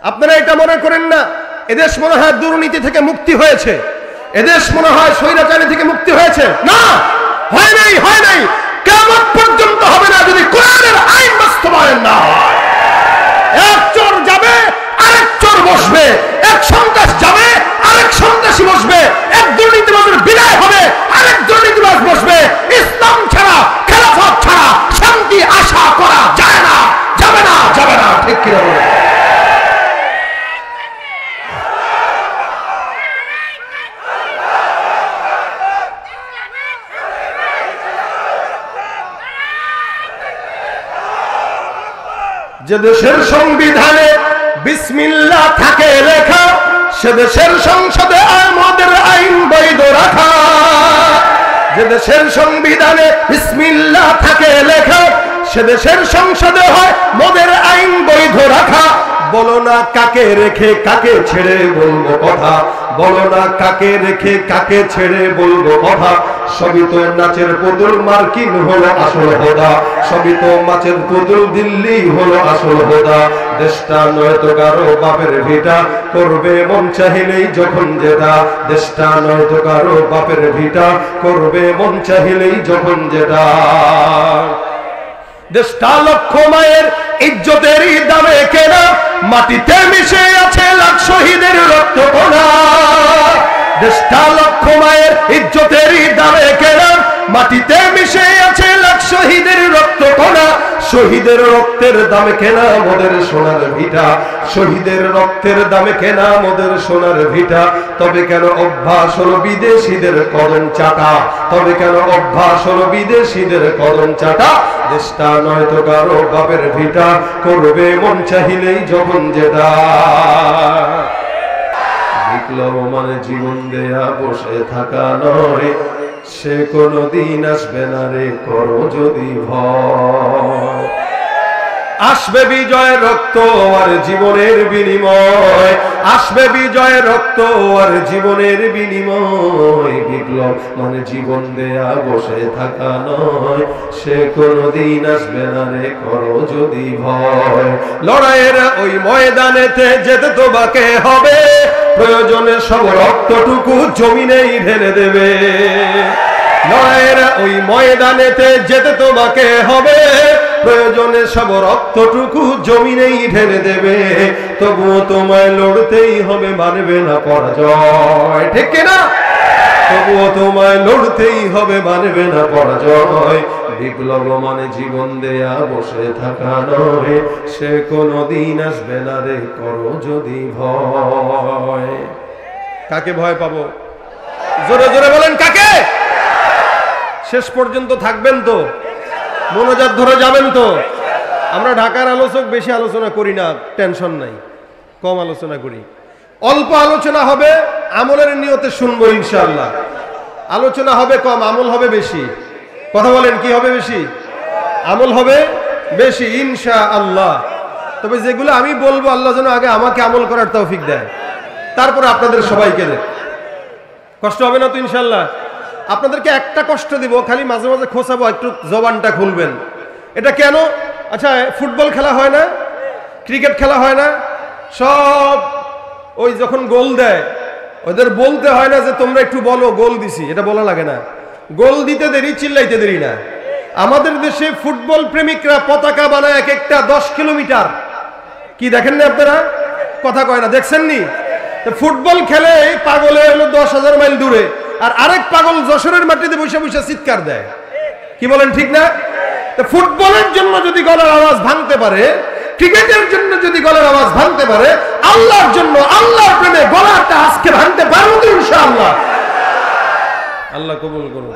আপনারা এটা মনে করেন না এদেশ মনে হয় দুর্নীতি থেকে মুক্তি হয়েছে, এদেশ মনে হয় স্বৈরাচারী থেকে মুক্তি হয়েছে। না, হয় নাই। কিয়ামত পর্যন্ত হবে না যদি কোরআনের আইন বাস্তবায়ন না হয়। এক চোর যাবে, আরেক চোর বসবে, এক সন্ত্রাস যাবে, আরেক সন্ত্রাসী বসবে, এক দুর্নীতিবাজের বিদায় হবে, আরেক দুর্নীতিবাজ বসবে। ইসলাম ছাড়া, খেলাফত ছাড়া শান্তি আশা করা যায় না, যাবে না। ঠিক কি বলে? যে দেশের সংবিধানে বিসমিল্লাহ থাকে লেখা, সে দেশের সংসদে আমাদের আইন বৈধ রাখা। যে দেশের সংবিধানে বিসমিল্লাহ থাকে লেখা, সে দেশের সংসদে হয় মোদের আইন বৈধ রাখা। বলো না কাকে রেখে কাকে ছেড়ে বলবো কথা, বলো না কাকে রেখে কাকে ছেড়ে বলবো কথা। সবই তো নাচের পুতুল মার্কিন হলো আসল হোদা, সবই তো মাছের পুতুল দিল্লি হলো আসল হোদা। দেশটা নয়তো কারো বাপের ভিটা, করবে মন চাহিলেই যখন যেটা। দেশটা নয়তো কারো বাপের ভিটা, করবে মন চাহিলেই যখন যেটা। দেশটা লক্ষ মায়ের ইজ্জতেরই দামে কেনা, মাটিতে মিশে আছে লাখ শহীদের রক্ত কণা। দেশটা লক্ষ মায়ের ইজ্জতেরই দামে কেনা, মাটিতে মিশে আছে লাখ শহীদের রক্ত কণা। শহীদের রক্তের দামে কেনা মোদের সোনার ভিটা, শহীদের রক্তের দামে কেনা মোদের সোনার ভিটা। তবে কেন অভ্যাস হলো বিদেশিদের কদম চাটা, তবে কেন অভ্যাস হলো বিদেশিদের কদম চাটা। দেশটা নয়তো কারো বাপের ভিটা, করবে মন চাহিলেই যখন যেটা। বিপ্লব মানে জীবন দেয়া বসে থাকা নয়, সে কোনদিন আসবে না রে করো যদি ভয়। আসবে বিজয় রক্ত আর জীবনের বিনিময়, আসবে বিজয় রক্ত আর জীবনের বিনিময়। বিপ্লব মানে জীবন দেয়া বসে থাকা নয়, সে কোনদিন আসবে না রে করো যদি ভয়। লড়াইয়ের ওই ময়দানেতে যেতে তোমাকে হবে, প্রয়োজনে সব রক্তটুকু জমিনেই ঢেলে দেবে। লড়াইয়ের ওই ময়দানেতে যেতে তোমাকে হবে, প্রয়োজনে সব রক্তটুকু জমিনেই ঢেলে দেবে। তবুও তোমায় লড়তেই হবে, মানবে না পরাজয়। ঠিক কিনা? তবুও তোমায় লড়তেই হবে, মানবে না পরাজয়। বিপ্লব মানে জীবন দেয়া বসে থাকা নয়, সে কোনদিন আসবে না রে করো যদি ভয়। কাকে ভয় পাবো? জোরে জোরে বলেন কাকে? শেষ পর্যন্ত থাকবেন তো? মোনাজাত ধরে যাবেন তো? আমরা ঢাকার আলোচক, বেশি আলোচনা করি না, টেনশন নাই, কম আলোচনা করি। অল্প আলোচনা হবে, আমলের নিয়তে শুনবো ইনশাআল্লাহ। আলোচনা হবে কম, আমল হবে বেশি। কথা বলেন, কি হবে বেশি? আমল হবে বেশি ইনশাআল্লাহ। তবে যেগুলো আমি বলবো আল্লাহ যেন আগে আমাকে আমল করার তৌফিক দেয়, তারপরে আপনাদের সবাইকে দেয়। কষ্ট হবে না তো ইনশাআল্লাহ? আপনাদেরকে একটা কষ্ট দিব, খালি মাঝে মাঝে খোঁচাবো, একটু জবানটা খুলবেন। এটা কেন? আচ্ছা, ফুটবল খেলা হয় না, ক্রিকেট খেলা হয় না, সব ওই যখন গোল দেয় ওদের বলতে হয় না যে তোমরা একটু বলো গোল দিছি, এটা বলা লাগে না। গোল দিতে দেরি, চিল্লাইতে দেরি না। আমাদের দেশে ফুটবল প্রেমিকরা পতাকা বানায় এক একটা 10 কিলোমিটার। কি দেখেন না আপনারা? কথা কয় না, দেখছেন নি? ফুটবল খেলে পাগলে হলো 10,000 মাইল দূরে, আর আরেক পাগল যশোরের মাটিতে বসে বসে চিৎকার দেয়। কি বলেন, ঠিক না? ফুটবলের জন্য যদি গলার আওয়াজ ভাঙতে পারে, ক্রিকেটের জন্য যদি গলার আওয়াজ ভাঙতে পারে, আল্লাহর জন্য, আল্লাহর প্রেমে গলাটা আজকে ভাঙতে পারবো তো ইনশাআল্লাহ। আল্লাহ কবুল করুন।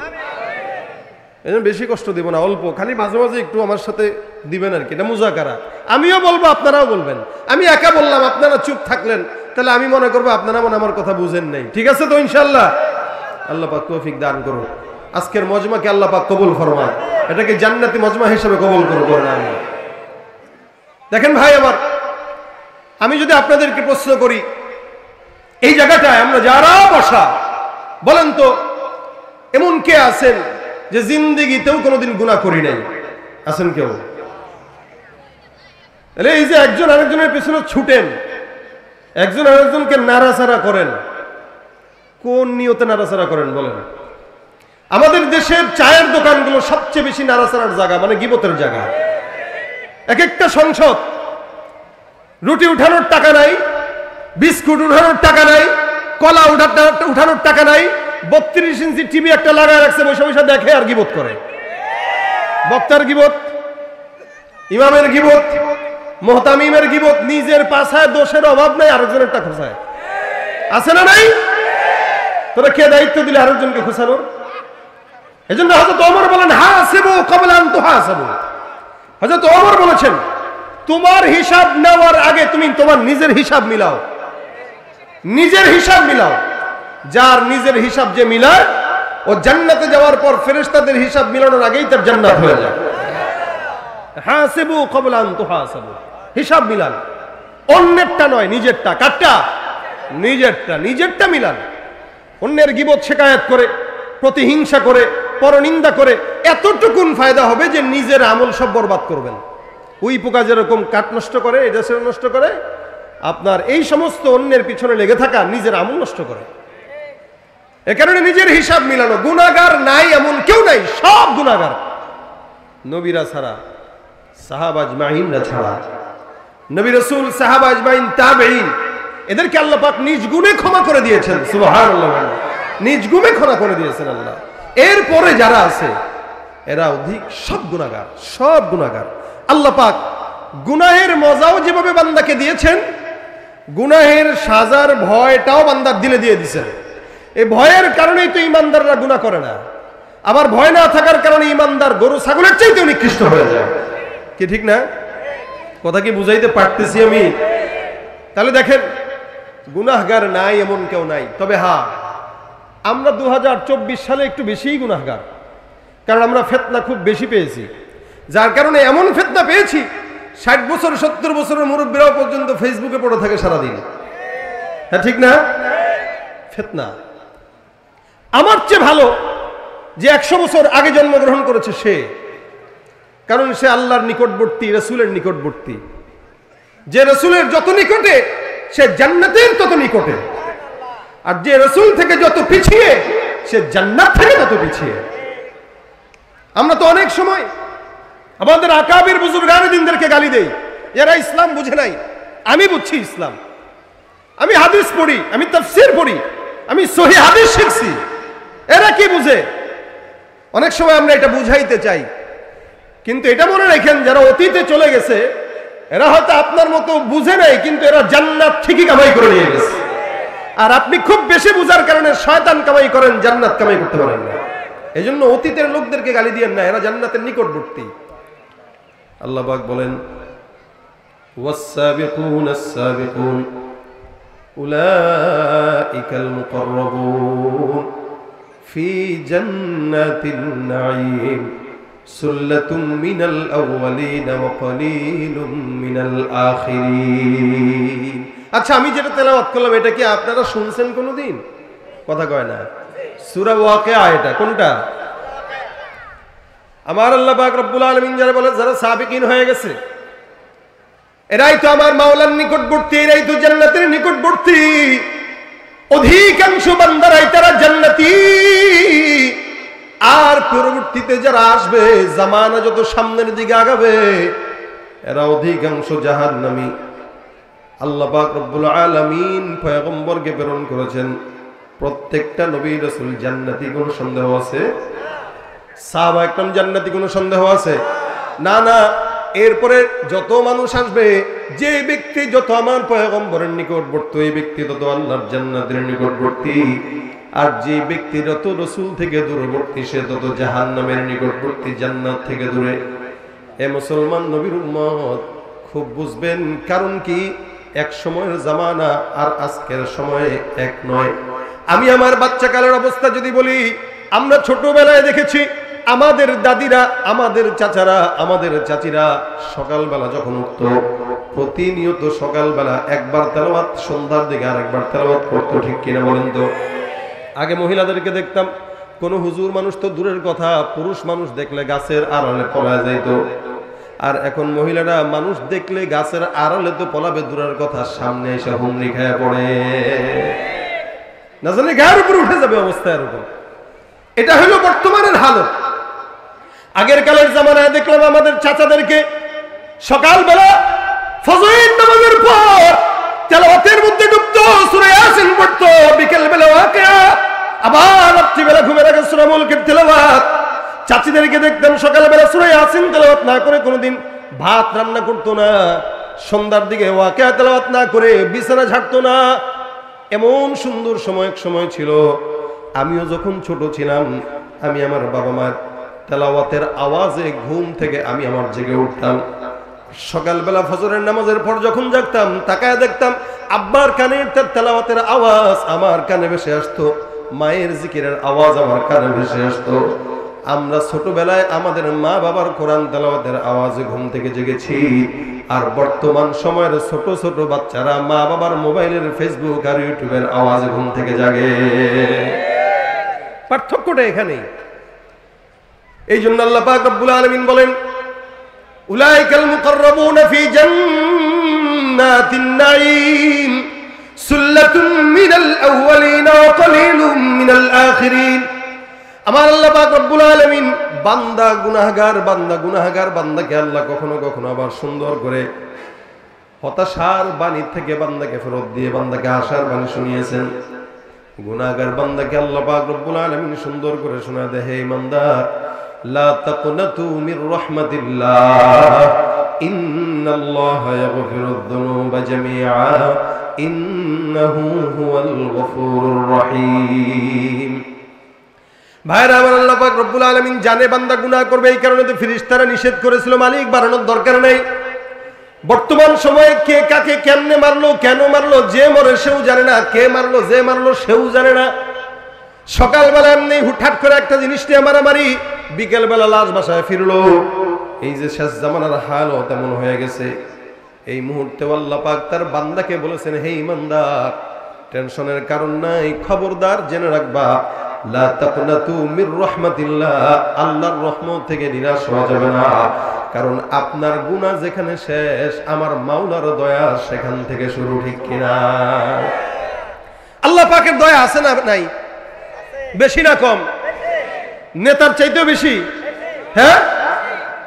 এজন্য বেশি কষ্ট দিব না, অল্প, খালি মাঝে মাঝে একটু আমার সাথে দিবেন আর কি। এটা মুজাকারা, আমিও বলবো আপনারাও বলবেন। আমি একা বললাম, আপনারা চুপ থাকলেন, তাহলে আমি মনে করবো আপনারা মনে আমার কথা বুঝেন নাই। ঠিক আছে তো ইনশাআল্লাহ? আল্লাহ পাক তৌফিক দান করুন। আজকের মজমাকে আল্লাহ পাক কবুল ফরমান, এটাকে জান্নাতি মজমা হিসেবে কবুল করুন। আমি দেখেন ভাই আমার, আমি যদি আপনাদেরকে প্রশ্ন করি, এই জায়গাটায় আমরা যারা বসা, বলেন তো এমন কে আছেন যে জিন্দেগিতেও কোনোদিন গুনাহ করি নাই? আছেন কেউ? এই যে একজন আরেকজনের পেছনে ছুটেন, একজন আরেকজনকে নাড়াচাড়া করেন, কোন নিয়তে নাড়াচাড়া করেন বলেন? আমাদের দেশের চায়ের দোকানগুলো সবচেয়ে বেশি নাড়াচাড়ার জায়গা, মানে গীবতের জায়গা। এক একটা সংসদ, রুটি উঠানোর টাকা নাই, বিস্কুট উঠানোর টাকা নাই, কলা উঠানোর টাকা নাই, 32 ইঞ্চি টিভি একটা লাগায় রাখছে, বসে বসে দেখে আর গীবত করে। বক্তার গীবত, ইমামের গীবত, মুহতামিমের গীবত, নিজের পাছায় দোষের অভাব নাই, আরেকজনেরটা খোঁচায়। আছে না নাই? তোরা কে দায়িত্ব দিলে আরেকজনকে খোঁচানোর? এজন্য হযরত ওমর বলেন, হাসিবু ক্বাবলা আন তুহাসাবু। হযরত ওমর বলেছেন, তোমার হিসাব নেওয়ার আগে তুমি তোমার নিজের হিসাব মিলাও, নিজের হিসাব মিলাও। যার নিজের হিসাব যে মিলায়, ও জান্নাতে যাওয়ার পর ফেরেশতাদের হিসাব মিলানোর আগেই তার জান্নাত হয়ে যায়। হাসিবু ক্বাবলা আন তুহাসাবু, হিসাব মিলান, অন্যেরটা নয়, নিজেরটা। কারটা? নিজেরটা। নিজেরটা মিলান। অন্যের গীবত শিকায়াত করে, প্রতিহিংসা করে, পরনিন্দা করে এতটুকুন ফায়দা হবে যে নিজের আমল সব বরবাদ করবেন। ওই পোকা যেরকম কাঠ নষ্ট করে, এটা সেটা নষ্ট করে, আপনার এই সমস্ত অন্যের পিছনে লেগে থাকা নিজের আমল নষ্ট করে। এ কারণে নিজের হিসাব মিলানো। গুনাহগার নাই এমন কেউ নাই, সব গুনাহগার। নবীরা ছাড়া, সাহাবা আজমাইনরা ছাড়া, নবী রাসূল, সাহাবা আজমাইন, তাবেঈন, এদেরকে আল্লাহ পাক নিজ গুণে ক্ষমা করে দিয়েছেন। সুবহানাল্লাহ, নিজ গুণে ক্ষমা করে দিয়েছেন আল্লাহ। এরপরে যারা আছে এরা অধিক সব গুনাহগার, সব গুনাহগার। আল্লাহ পাক গুনাহের মজাও যেভাবে বান্দাকে দিয়েছেন, গুনাহের সাজার ভয়টাও বান্দার দিলে দিয়ে দিয়েছেন। এই ভয়ের কারণেই তো ইমানদাররা গুনাহ করে না। আবার ভয় না থাকার কারণে ইমানদার গরু ছাগলের চাইতেও নিকৃষ্ট হয়ে যায়। কি ঠিক না? কথা কি বুঝাইতে পারতেছি আমি? তাহলে দেখেন, গুনাহগার নাই এমন কেউ নাই। তবে হ্যাঁ, আমরা 2024 সালে একটু বেশিই গুনাহগার, কারণ আমরা ফিতনা খুব বেশি পেয়েছি। যার কারণে এমন ফিতনা পেয়েছি, 60 বছর 70 বছরের মুরব্বীরাও পর্যন্ত ফেসবুকে পড়ে থাকে সারাদিন। হ্যাঁ ঠিক না? ফিতনা। আমার চেয়ে ভালো যে 100 বছর আগে জন্মগ্রহণ করেছে সে, কারণ সে আল্লাহর নিকটবর্তী, রাসূলের নিকটবর্তী। যে রাসূলের যত নিকটে, সে জান্নাতের তত নিকটে। আর যে রাসূল থেকে যত পিছিয়ে, সে জান্নাত থেকে তত পিছিয়ে। আমরা তো অনেক সময় আমাদের আকাবির বুজুর্গানদেরকে গালি দেই, এরা ইসলাম বুঝে নাই। আমি বুঝছি ইসলাম, আমি হাদিস পড়ি, আমি তাফসীর পড়ি, আমি সহিহ হাদিস শিখছি, এরা কি বুঝে? অনেক সময় আমরা এটা বুঝাইতে চাই, কিন্তু এটা মনে রাখেন, যারা অতীতে চলে গেছে এরা হয়তো আপনার মতো বুঝে নাই, কিন্তু এরা জান্নাত ঠিকই কামাই করে নিয়ে গেছে। আর আপনি খুব বেশি বুঝার কারণে শয়তান কামাই করেন, জান্নাত কামাই করতে পারেন না। এজন্য অতীতের লোকদেরকে গালি দিয়েন না, এরা জান্নাতের নিকটবর্তী। আল্লাহ পাক বলেন, ওয়াস-সাবিকুনাস সাবিকুন উলাইকাল মুকাররাবুন ফি জান্নাতিন নাঈম সুল্লাতুম মিনাল আউয়ালিন ওয়া কলিলুম মিনাল আখিরিন। আচ্ছা, আমি যেটা তেলাওয়াত করলাম এটা কি আপনারা শুনছেন কোনোদিন? কথা কয় না। সূরা ওয়াকিয়া, এটা কোনটা? আমার আল্লাহ পাক রব্বুল আলামিন যারা বলে, যারা সাবিকিন হয়ে গেছে, এরাই তো আমার মাওলার নিকটবর্তী, এরাই তো জান্নাতের নিকটবর্তী। অধিকাংশ বান্দারাই তারা জান্নাতি। আর পরবর্তীতে যারা আসবে, জামানা যত সামনের দিকে আগাবে, এরা অধিকাংশ জাহান্নামী। আল্লাহ পাক রব্বুল আলামিন পয়গম্বরকে প্রেরণ করেছেন, প্রত্যেকটা নবী রাসূল জান্নাতি, কোনো সন্দেহ আছে? সাহাবা একরাম জান্নাতি, কোনো সন্দেহ আছে? না না। এরপরে যত মানুষ আসবে, যে ব্যক্তি যত আমার পয়গম্বরের নিকটবর্তী, এই ব্যক্তি তত আল্লাহর জান্নাতের নিকটবর্তী। আর যে ব্যক্তি যত রাসূল থেকে দূরবর্তী, সে তত জাহান্নামের নিকটবর্তী, জান্নাত থেকে দূরে। এ মুসলমান নবীর উম্মত, খুব বুঝবেন। কারণ কি, এক সময়ের জামানা আর আজকের সময়ে এক নয়। আমি আমার বাচ্চাকালের অবস্থা যদি বলি, আমরা ছোটবেলায় দেখেছি আমাদের দাদিরা, আমাদের চাচারা, আমাদের চাচিরা সকালবেলা যখন উঠত, প্রতিনিয়ত সকালবেলা একবার তেলাওয়াত, সন্ধ্যার দিকে আরেকবার তেলাওয়াত করতো। ঠিক কিনা বলেন তো? আগে মহিলাদেরকে দেখতাম, কোন হুজুর মানুষ তো দূরের কথা, পুরুষ মানুষ দেখলে গাছের আড়ালে পলায় যাইতো। আর এখন মহিলারা মানুষ দেখলে গাছের আড়ালে তো পলাবে, দূরের কথা সামনে এসে হুমড়ি খেয়ে পড়ে, না জানি গায়ের উপর উঠে যাবে অবস্থা এরকম। এটা হলো বর্তমানের হালত। আগের কালের জামানায় দেখলাম আমাদের চাচাদেরকে সকালবেলা ফজরের নামাজের পর তেলাওয়াতের মধ্যে ডুবতো, সূরা ইয়াসিন পড়তো, বিকেল বেলা ওয়াকিয়া, আবার রাত্রিবেলা ঘুমের আগে সূরা মুলকের তেলাওয়াত। চাচিদেরকে দেখতাম সকালবেলা সূরা ইয়াসিন তেলাওয়াত না করে কোনোদিন ভাত রান্না করতো না, সন্ধ্যার দিকে ওয়াকিয়া তেলাওয়াত না করে বিছানা ঝাড়তো না। এমন সুন্দর সময় ছিল। আমিও যখন ছোট ছিলাম, আমি আমার বাবা মার তেলাওয়াতের আওয়াজে ঘুম থেকে আমি আমার জেগে উঠতাম। সকালবেলা ফজরের নামাজের পর যখন জাগতাম, তাকায় দেখতাম আব্বার কানের তেলাওয়াতের আওয়াজ আমার কানে ভেসে আসতো, মায়ের জিকিরের আওয়াজ আমার কানে ভেসে আসতো। আমরা ছোটবেলায় আমাদের মা বাবার কোরআন তেলাওয়াতের আওয়াজে ঘুম থেকে জেগেছি, আর বর্তমান সময়ের ছোট ছোট বাচ্চারা মা বাবার মোবাইলের, ফেসবুক আর ইউটিউবের আওয়াজে ঘুম থেকে জাগে। পার্থক্যটা এখানেই। এই জন্য আল্লাহ পাক রব্বুল আলামিন বলেন, উলাইকাল মুকাররাবুনা ফি জান্নাতিন নাঈম সুল্লাতুন মিনাল আউয়ালিন ওয়া কলিলুম মিনাল আখিরিন। আমার আল্লাহ পাক রব্বুল আলামিন বান্দা গুনাহগার বান্দাকে আল্লাহ কখনো কখনো আবার সুন্দর করে হতাশার বাণী থেকে বান্দাকে ফেরত দিয়ে বান্দাকে আশার বাণী শুনিয়েছেন। গুনাহগার বান্দাকে আল্লাহ পাক রব্বুল আলামিন সুন্দর করে শোনায় দেয়, হে ইমানদার, লা তাকনাতু মির রাহমাতিল্লাহ ইন্নাল্লাহা ইয়াগফিরুয যুনুবা জামিআ ইন্নাহু হুয়াল গফুরুর রহিম। ভাইরা আমার, আল্লাহ পাক রব্বুল আলামিন জানে বান্দা গুনাহ করবে, এই কারণে তো ফেরেশতারা নিষেধ করেছিল, মালিক বাড়ানোর দরকার নেই। বর্তমান সময়ে কে কাকে কেমনে মারলো, কেন মারলো, যে মরে সেও জানে না, কে মারলো, যে মারলো সেও জানে না। সকালবেলা এমনি হুটহাট করে একটা জিনিস নিয়ে মারামারি, বিকেলবেলা লাশ বাসায় ফিরলো। এই যে শেষ জামানার হাল তেমন হয়ে গেছে। এই মুহূর্তে আল্লাহ পাক তার বান্দাকে বলেছেন, হে ইমানদার, টেনশনের কারণ নাই, খবরদার জেনে রাখবা, লা তাকনাতু মির রাহমাতিল্লাহ, আল্লাহর রহমত থেকে নিরাশ হওয়া যাবে না। কারণ আপনার গুনাহ যেখানে শেষ, আমার মাওলার দয়া সেখান থেকে শুরু, ঠিক কিনা? আল্লাহ পাকের দয়া আছে না নাই? বেশি না কম? নেতার চাইতেও বেশি? হ্যাঁ,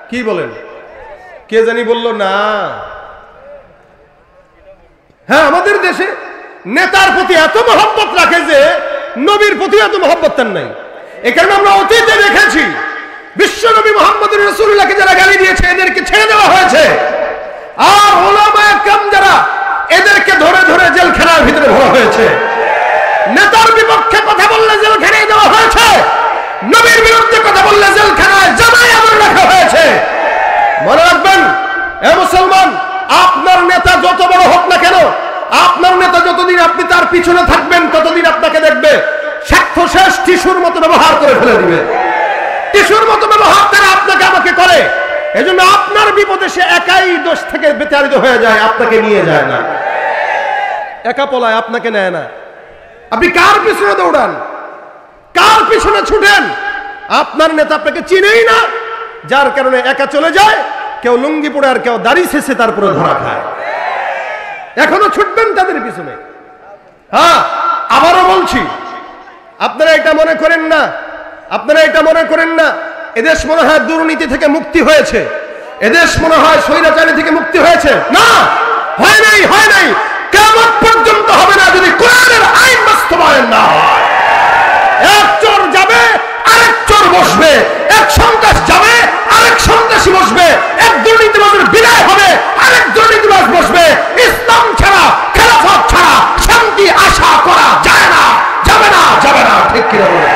কি বলেন? কে জানি বলল না। হ্যাঁ, আমাদের দেশে নেতার প্রতি এত মহব্বত রাখে যে নবীর প্রতি এত মহব্বত তার নাই। এই কারণে আমরা অতীতে দেখেছি বিশ্ব নবী মুহাম্মদ রাসূলুল্লাহকে যারা গালি দিয়েছে এদেরকে ছেড়ে দেওয়া হয়েছে, আর উলামায়ে কেরাম যারা এদেরকে ধরে ধরে জেলখানার ভিতরে ভরা হয়েছে। নেতার বিপক্ষে কথা বললে জেলখানায় দেওয়া হয়েছে, নবীর বিরুদ্ধে কথা বললে জেলখানায় জামায় আগুন রাখা হয়েছে। মনে রাখবেন, এ মুসলমান, আপনার নেতা যত বড় হোক না কেন, আপনার নেতা যতদিন আপনি তার পিছনে থাকবেন ততদিন আপনাকে দেখবে স্বার্থ শেষ টিস্যুর মতো ব্যবহার করে ফেলে দিবে। টিস্যুর মতো ব্যবহার তারা আপনাকে আমাকে করে। এজন্য আপনার বিপদে সে একাই দোষ থেকে বিতাড়িত হয়ে যায়, আপনাকে নিয়ে যায় না। একা পলায়, আপনাকে নেয় না। আপনি কার পিছনে দৌড়ান, কার পিছনে ছুটেন? আপনার নেতা আপনাকে চিনেই না, যার কারণে একা চলে যায়। কেউ লুঙ্গি পরে আর কেউ দাড়ি শেষে তারপরে ধরা খায়। এখনো ছুটবেন তাদের পিছনে। হ্যাঁ, আবারও বলছি, আপনারা এটা মনে করেন না, আপনারা এটা মনে করেন না এদেশ মনে হয় দুর্নীতি থেকে মুক্তি হয়েছে, এদেশ মনে হয় স্বৈরাচারী থেকে মুক্তি হয়েছে। না, হয় নাই, হয় নাই। কিয়ামত পর্যন্ত হবে না যদি কোরআনের আইন বাস্তবায়ন না হয়। এক চোর যাবে, আরেক চোর বসবে, এক সন্ত্রাস যাবে, আরেক সন্ত্রাসী বসবে, এক দুর্নীতিবাজের বিদায় হবে, আরেক দুর্নীতিবাজ বসবে। ইসলাম ছাড়া, খেলাফত ছাড়া শান্তি আশা করা যায় না, যাবে না, যাবে না, ঠিক কি বলে?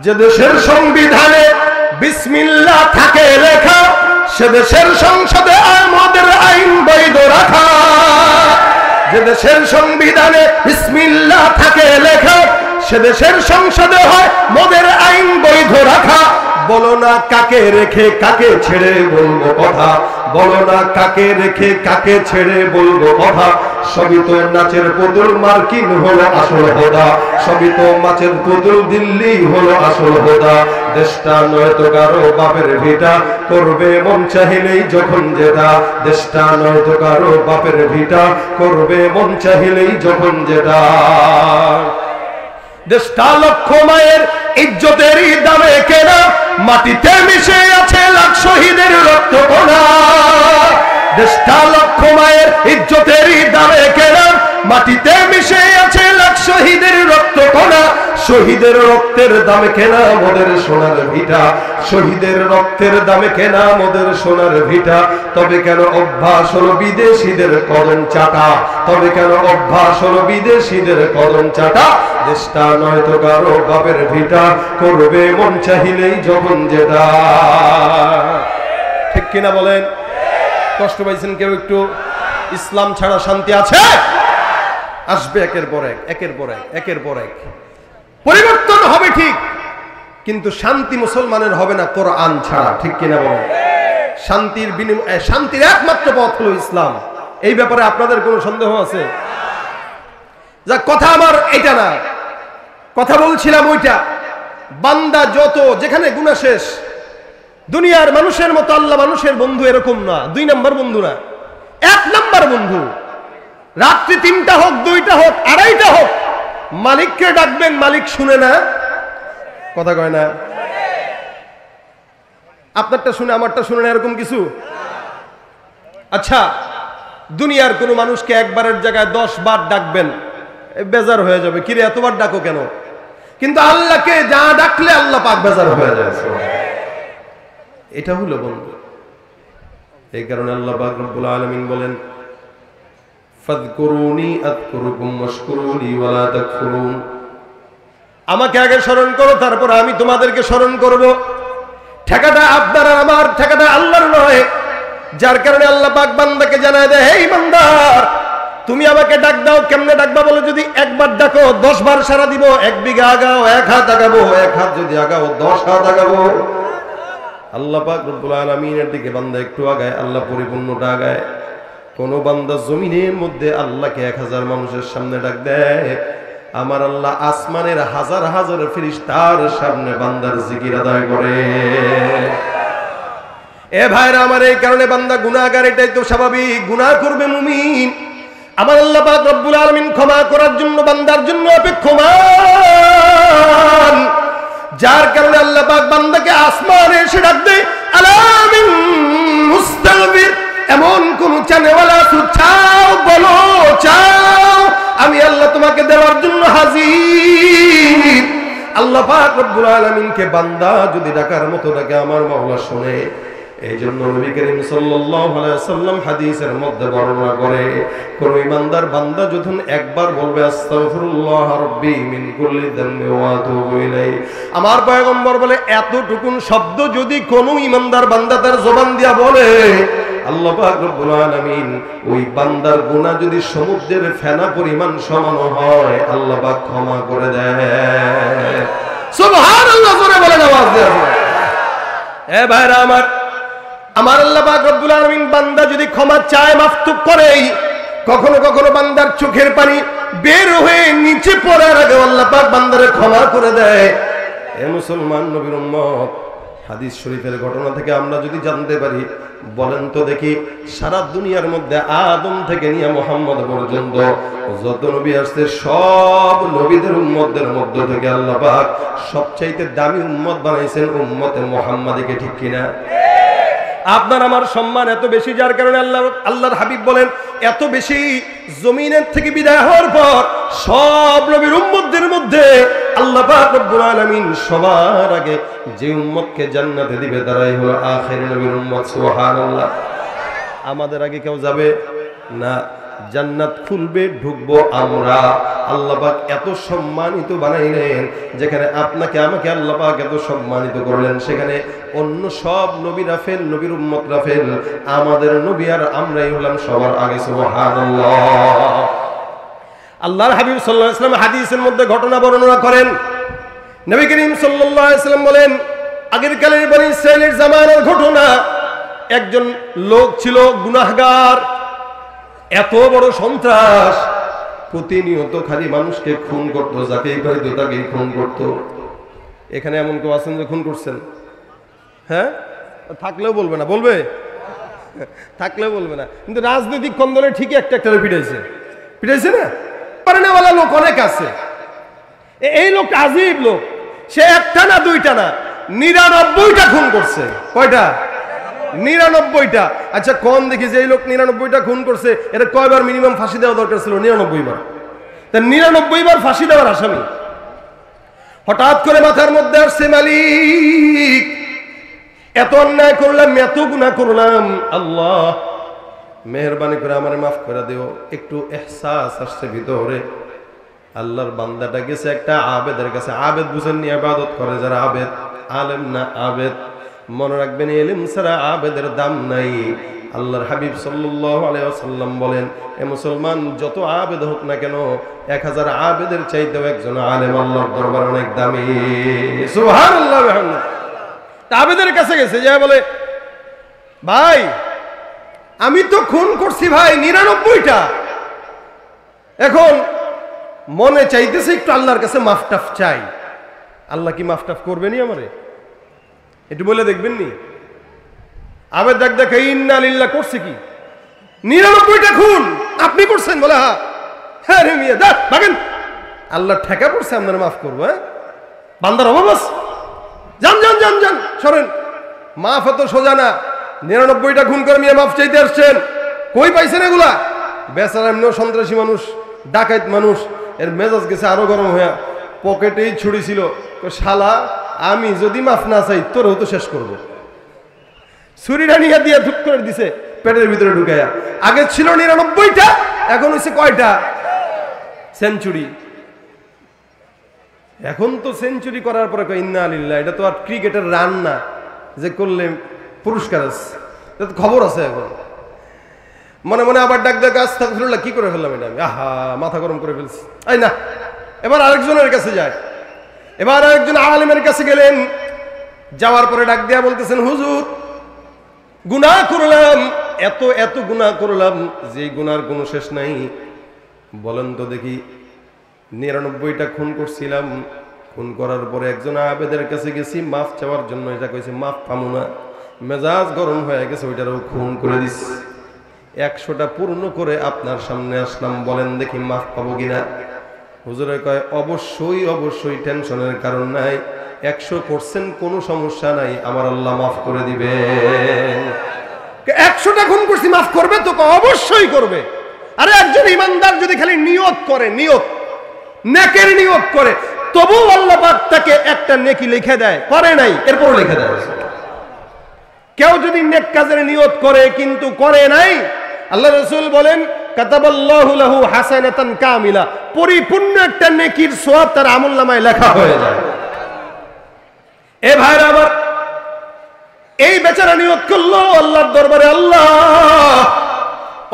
যে দেশের সংবিধানে বিসমিল্লাহ থাকে লেখা, সে দেশের সংসদে আমাদের আইন বৈধ রাখা। যে দেশের সংবিধানে বিসমিল্লাহ থাকে লেখা, সে দেশের সংসদে হয় মদের আইন বৈধ রাখা। বলো না কাকে রেখে কাকে ছেড়ে বলবো কথা, বলো না কাকে রেখে কাকে ছেড়ে বলবো কথা, সবই তো নাচের পুতুল মার্কিন হলো আসল হোদা, সবই তো মাছের পুতুল দিল্লি হলো আসল হোদা। দেশটা নয় তো কারো বাপের ভিটা, করবে মন চাহিলেই যখন যেটা, দেশটা নয় তো কারো বাপের ভিটা, করবে মন চাহিলেই যখন যেটা। দেশটা লক্ষ মায়ের ইজ্জতেরই দামে কেনা, মাটিতে মিশে আছে লাখ শহীদের রক্ত কণা। দেশটা লক্ষ মায়ের ইজ্জতেরই দামে কেনা, মাটিতে মিশে আছে লাখ শহীদের রক্ত কণা। শহীদের রক্তের দামে কেনা মোদের সোনার ভিটা, শহীদের রক্তের দামে কেনা মোদের সোনার ভিটা। তবে কেন অভ্যাস হলো বিদেশিদের কদম চাটা, তবে কেন অভ্যাস হলো বিদেশিদের কদম চাটা। দেশটা নয় তো কারো বাপের ভিটা, করবে মন চাহিলেই যখন যেটা। ঠিক কিনা বলেন? কষ্ট পাইছেন কেউ একটু? ইসলাম ছাড়া শান্তি আছে? আসবে একের পর এক, একের পর এক, একের পর এক। পরিবর্তন হবে ঠিক, কিন্তু শান্তি মুসলমানের হবে না কোরআন ছাড়া। ঠিক কিনা বলেন? শান্তির বিনিময়, শান্তির একমাত্র পথ হলো ইসলাম। এই ব্যাপারে আপনাদের কোনো সন্দেহ আছে? যা কথা আমার এটা না, কথা বলছিলাম ওইটা। বান্দা যত যেখানে গুনাহ শেষ, দুনিয়ার মানুষের মতো আল্লাহ মানুষের বন্ধু এরকম না, 2 নাম্বার বন্ধু না, 1 নাম্বার বন্ধু। রাত্রি 3টা হোক, 2টা হোক, 2:30টা হোক, মালিককে ডাকবেন, মালিক শুনে না, কথা কয় না। আপনারটা শুনে আমারটা শুনে না, এরকম কিছু? আচ্ছা, দুনিয়ার কোনো মানুষকে একবারের জায়গায় 10 বার ডাকবেন, বেজার হয়ে যাবে, কিরে এতবার ডাকো কেন? কিন্তু আল্লাহকে যা ডাকলে আল্লাহ পাক বেজার হয়ে যায়। এটা হলো বন্ধু। এই কারণে আল্লাহ পাক রব্বুল আলামিন বলেন, ফাযকুরুনি আযকুরুকুম ওয়াশকুরুলি ওয়ালা তাকফুরুন। আমাকে আগে স্মরণ করো, তারপর আমি তোমাদেরকে স্মরণ করব। ঠেকাটা আপনার আর আমার, ঠেকাটা আল্লাহর নয়। যার কারণে আল্লাহ পাক বান্দাকে জানায় দেয়, হে বান্দার, তুমি আমাকে ডাক দাও। কেমনে ডাকবা বলে? যদি একবার ডাকো 10 বার সাড়া দিব। 1 বিঘা আগাও 1 হাত আগাবো, 1 হাত যদি আগাও 10 হাত আগাবো। আল্লাহ পাক রব্বুল আলামিনের দিকে বান্দা একটু আগায়, আল্লাহ পরিপূর্ণটা আগায়। কোন বান্দা জমিনের মধ্যে আল্লাহকে 1000 মানুষের সামনে ডাক দেয়, আমার আল্লাহ আসমানের হাজার হাজার ফেরেশতার সামনে বান্দার জিকির আদায় করে। এ ভাইরা আমার, এই কারণে বান্দা গুনাহগার, এটাই তো স্বাভাবিক। গুনাহ করবে মুমিন, আমার আল্লাহ পাক রব্বুল আলামিন ক্ষমা করার জন্য বান্দার জন্য অপেক্ষমান। যার কারণে আল্লাহ পাক বান্দাকে আসমানে এসে ডাক দেয়, আলামিন মুস্তাগফির, এমন কোন চানেওয়ালা চাও, বলো চাও, আমি আল্লাহ তোমাকে দেওয়ার জন্য হাজির। আল্লাহ পাক রব্বুল আলামিনকে বান্দা যদি ডাকার মতো ডাকে, আমার মাওলা শুনে। এই জন্য নবী করিম সাল্লাল্লাহু আলাইহি ওয়াসাল্লাম হাদিসের মধ্যে বর্ণনা করে, কোন ইমানদার বান্দা যখন একবার বলবে আস্তাগফিরুল্লাহ রাব্বি মিন কুল্লি যামবি ওয়া আতুবু ইলাইহি, আমার পয়গম্বর বলে এতটুকুন শব্দ যদি কোন ইমানদার বান্দা তার জবান দিয়া বলে, আল্লাহ পাক রব্বুল আলামিন ওই বান্দার গুনাহ যদি সমুদ্রের ফেনা পরিমাণ সমান হয়, আল্লাহ পাক ক্ষমা করে দেয়। সুবহানাল্লাহ, জোরে বলেন আওয়াজ দিয়ে। এ ভাইরা আমার, আমার আল্লাহ পাক রব্বুল আলামিন বান্দা যদি ক্ষমা চায়, মাফতুব করে, কখনো কখনো বান্দার চোখের পানি বের হয়ে নিচে পড়ার আগে আল্লাহ পাক বান্দারে ক্ষমা করে দেয়। এ মুসলমান নবীর উম্মত, হাদিস শরীফের ঘটনা থেকে আমরা যদি জানতে পারি, বলেন তো দেখি, সারা দুনিয়ার মধ্যে আদম থেকে নিয়ে মুহাম্মদ পর্যন্ত যত নবী আসছে, সব নবীদের উম্মতদের মধ্য থেকে আল্লাহ পাক সবচাইতে দামি উম্মত বানাইছেন উম্মতে মুহাম্মাদীকে। ঠিক কিনা? আপনার আমার সম্মান এত বেশি, যার কারণে আল্লাহর হাবিব বলেন, এত বেশি জমিনের থেকে বিদায় হওয়ার পর সব নবীর উম্মতদের মধ্যে আল্লাহ পাক রব্বুল আলামিন সবার আগে যে উম্মতকে জান্নাতে দিবে, তারাই হলো আখির নবীর উম্মত। সুবহানাল্লাহ। আমাদের আগে কেউ যাবে না, জান্নাত খুলবে, ঢুকবো আমরা। আল্লাহ পাক এত সম্মানিত বানাইলেন, যেখানে আপনাকে আমাকে আল্লাহ পাক এত সম্মানিত করলেন, সেখানে অন্য সব নবীরা ফেল, নবীর উম্মতরা ফেল, আমাদের নবী আর আমরাই হলাম সবার আগে। সুবহানাল্লাহ। আল্লাহর হাবিব সাল্লাল্লাহু আলাইহি ওয়াসাল্লাম হাদিসের মধ্যে ঘটনা বর্ণনা করেন, নবী করিম সাল্লাল্লাহু আলাইহি ওয়াসাল্লাম বলেন, আগের কালের বনি ইসরাইলের জামানার ঘটনা, একজন লোক ছিল গুনাহগার, এত বড় সন্ত্রাস, প্রতিনিয়ত খালি মানুষকে খুন করতো, যাকেই পাইত তাকেই খুন করতো। এখানে এমন কেউ আছেন যে খুন করছেন? হ্যাঁ, থাকলেও বলবে না, বলবে? থাকলেও বলবে না, কিন্তু রাজনৈতিক কন্দলে ঠিকই একটা পিটাইছে, পিটাইছে না? পারেনাওয়ালা লোক অনেক আছে। এই লোক আজীব লোক, সে একটা না দুইটা না 99টা খুন করছে। কয়টা? 99টা। আচ্ছা কোন দেখি যে এই লোক 99টা খুন করছে, এটা কয়বার মিনিমাম ফাঁসি দেওয়া দরকার ছিল? 99 বার। তা 99 বার ফাঁসি দেওয়ার আসামি। হঠাৎ করে মাথার মধ্যে আসছে, মালিক এত অন্যায় করলাম, এত গুনাহ করলাম, আল্লাহ মেহেরবানি করে আমারে মাফ করে দিও। একটু এহসাস আসছে ভিতরে। আল্লাহর বান্দাটা গেছে একটা আবেদের কাছে। আবেদ বুঝেননি? ইবাদত করে যারা, আবেদ, আলেম না আবেদ। মনে রাখবেন, ইলম ছাড়া আবেদের দাম নাই। আল্লাহর হাবিব সাল্লাল্লাহু আলাইহি ওয়াসাল্লাম বলেন, এ মুসলমান যত আবেদ হোক না কেন, 1000 আবেদের চাইতেও একজন আলেম আল্লাহর দরবারে অনেক দামি। সুবহানাল্লাহ। আবেদের কাছে গেছে, যা বলে, ভাই আমি তো খুন করছি ভাই 99টা, এখন মনে চাইতেছে একটু আল্লাহর কাছে মাফটাফ চাই। আল্লাহ কি মাফটাফ করবেনি আমারে? একটু বলে দেখবেন নি? আবেদ ডাক দেখে, ইন্না লিল্লাহ, করছে কি? 99টা খুন আপনি করছেন? বলে হ্যাঁ। হ্যাঁ রে মিয়া, দেখ ভাগেন, আল্লাহ ঠেকা পড়ছে, আপনারা মাফ করবো। হ্যাঁ, বান্দার অবাবাস, যান যান যান যান, সরেন। মাফ এত সোজা না। 99টা খুন করে মিয়া মাফ চাইতে আসছেন, কই পাইছেন এগুলা? বেচারা এমনিও সন্ত্রাসী মানুষ, ডাকাইত মানুষ, এর মেজাজ গেছে আরো গরম হয়ে, পকেটেই ছুরি ছিল। শালা আমি যদি মাফ না চাই তোরও তো শেষ করবো। ছুরিটা নিয়ে দিয়ে ধুক করে দিছে পেটের ভিতরে ঢুকাইয়া। আগে ছিল 99টা, এখন হচ্ছে কয়টা? সেঞ্চুরি। এখন তো সেঞ্চুরি করার পরে কয় ইন্না লিল্লাহ। এটা তো আর ক্রিকেটের রান না যে করলে পুরস্কার আছে, এটা তো খবর আছে। এখন মনে মনে আবার ডাক ডাক, আস্তাগফিরুল্লাহ, কি করে ফেললাম এটা আমি, আহা মাথা গরম করে ফেলছি। এই না, এবার আরেকজনের কাছে যায়। এবার আরেকজন আলেমের কাছে গেলেন, যাওয়ার পরে ডাক দেয়া বলতেছেন, হুজুর গুনাহ করলাম, এত এত গুনাহ করলাম, যে গুনার কোনো শেষ নাই। বলেন তো দেখি, 99টা খুন করছিলাম, খুন করার পরে একজন আবেদের কাছে গেছি মাফ চাওয়ার জন্য, এটা কইছে মাফ পামু না, মেজাজ গরম হয়ে গেছে, ওইটারও খুন করে দিস। 100টা পূর্ণ করে আপনার সামনে আসলাম, বলেন দেখি মাফ পাবো কিনা? হুজুরে কয়, অবশ্যই অবশ্যই, টেনশনের কারণ নাই, 100% কোনো সমস্যা নাই, আমার আল্লাহ মাফ করে দিবে। 100টা খুন করছি, মাফ করবে তো? অবশ্যই করবে। আরে একজন ইমানদার যদি খালি নিয়ত করে, নিয়ত, নেকের নিয়ত করে, তবু আল্লাহ পাক তাকে একটা নেকি লিখে দেয়। করে নাই, এরপর লিখে দেয়। কেউ যদি নেক কাজের নিয়ত করে কিন্তু করে নাই, আল্লাহ রাসূল বলেন, কাতাবাল্লাহু লাহু হাসানাতান কামিলা, পরিপূর্ণ একটা নেকির সওয়াব তার আমলনামায় লেখা হয়ে যায়। এ ভাইরা আবার এই বেচারা নিয়ত করলো আল্লাহর দরবারে, আল্লাহ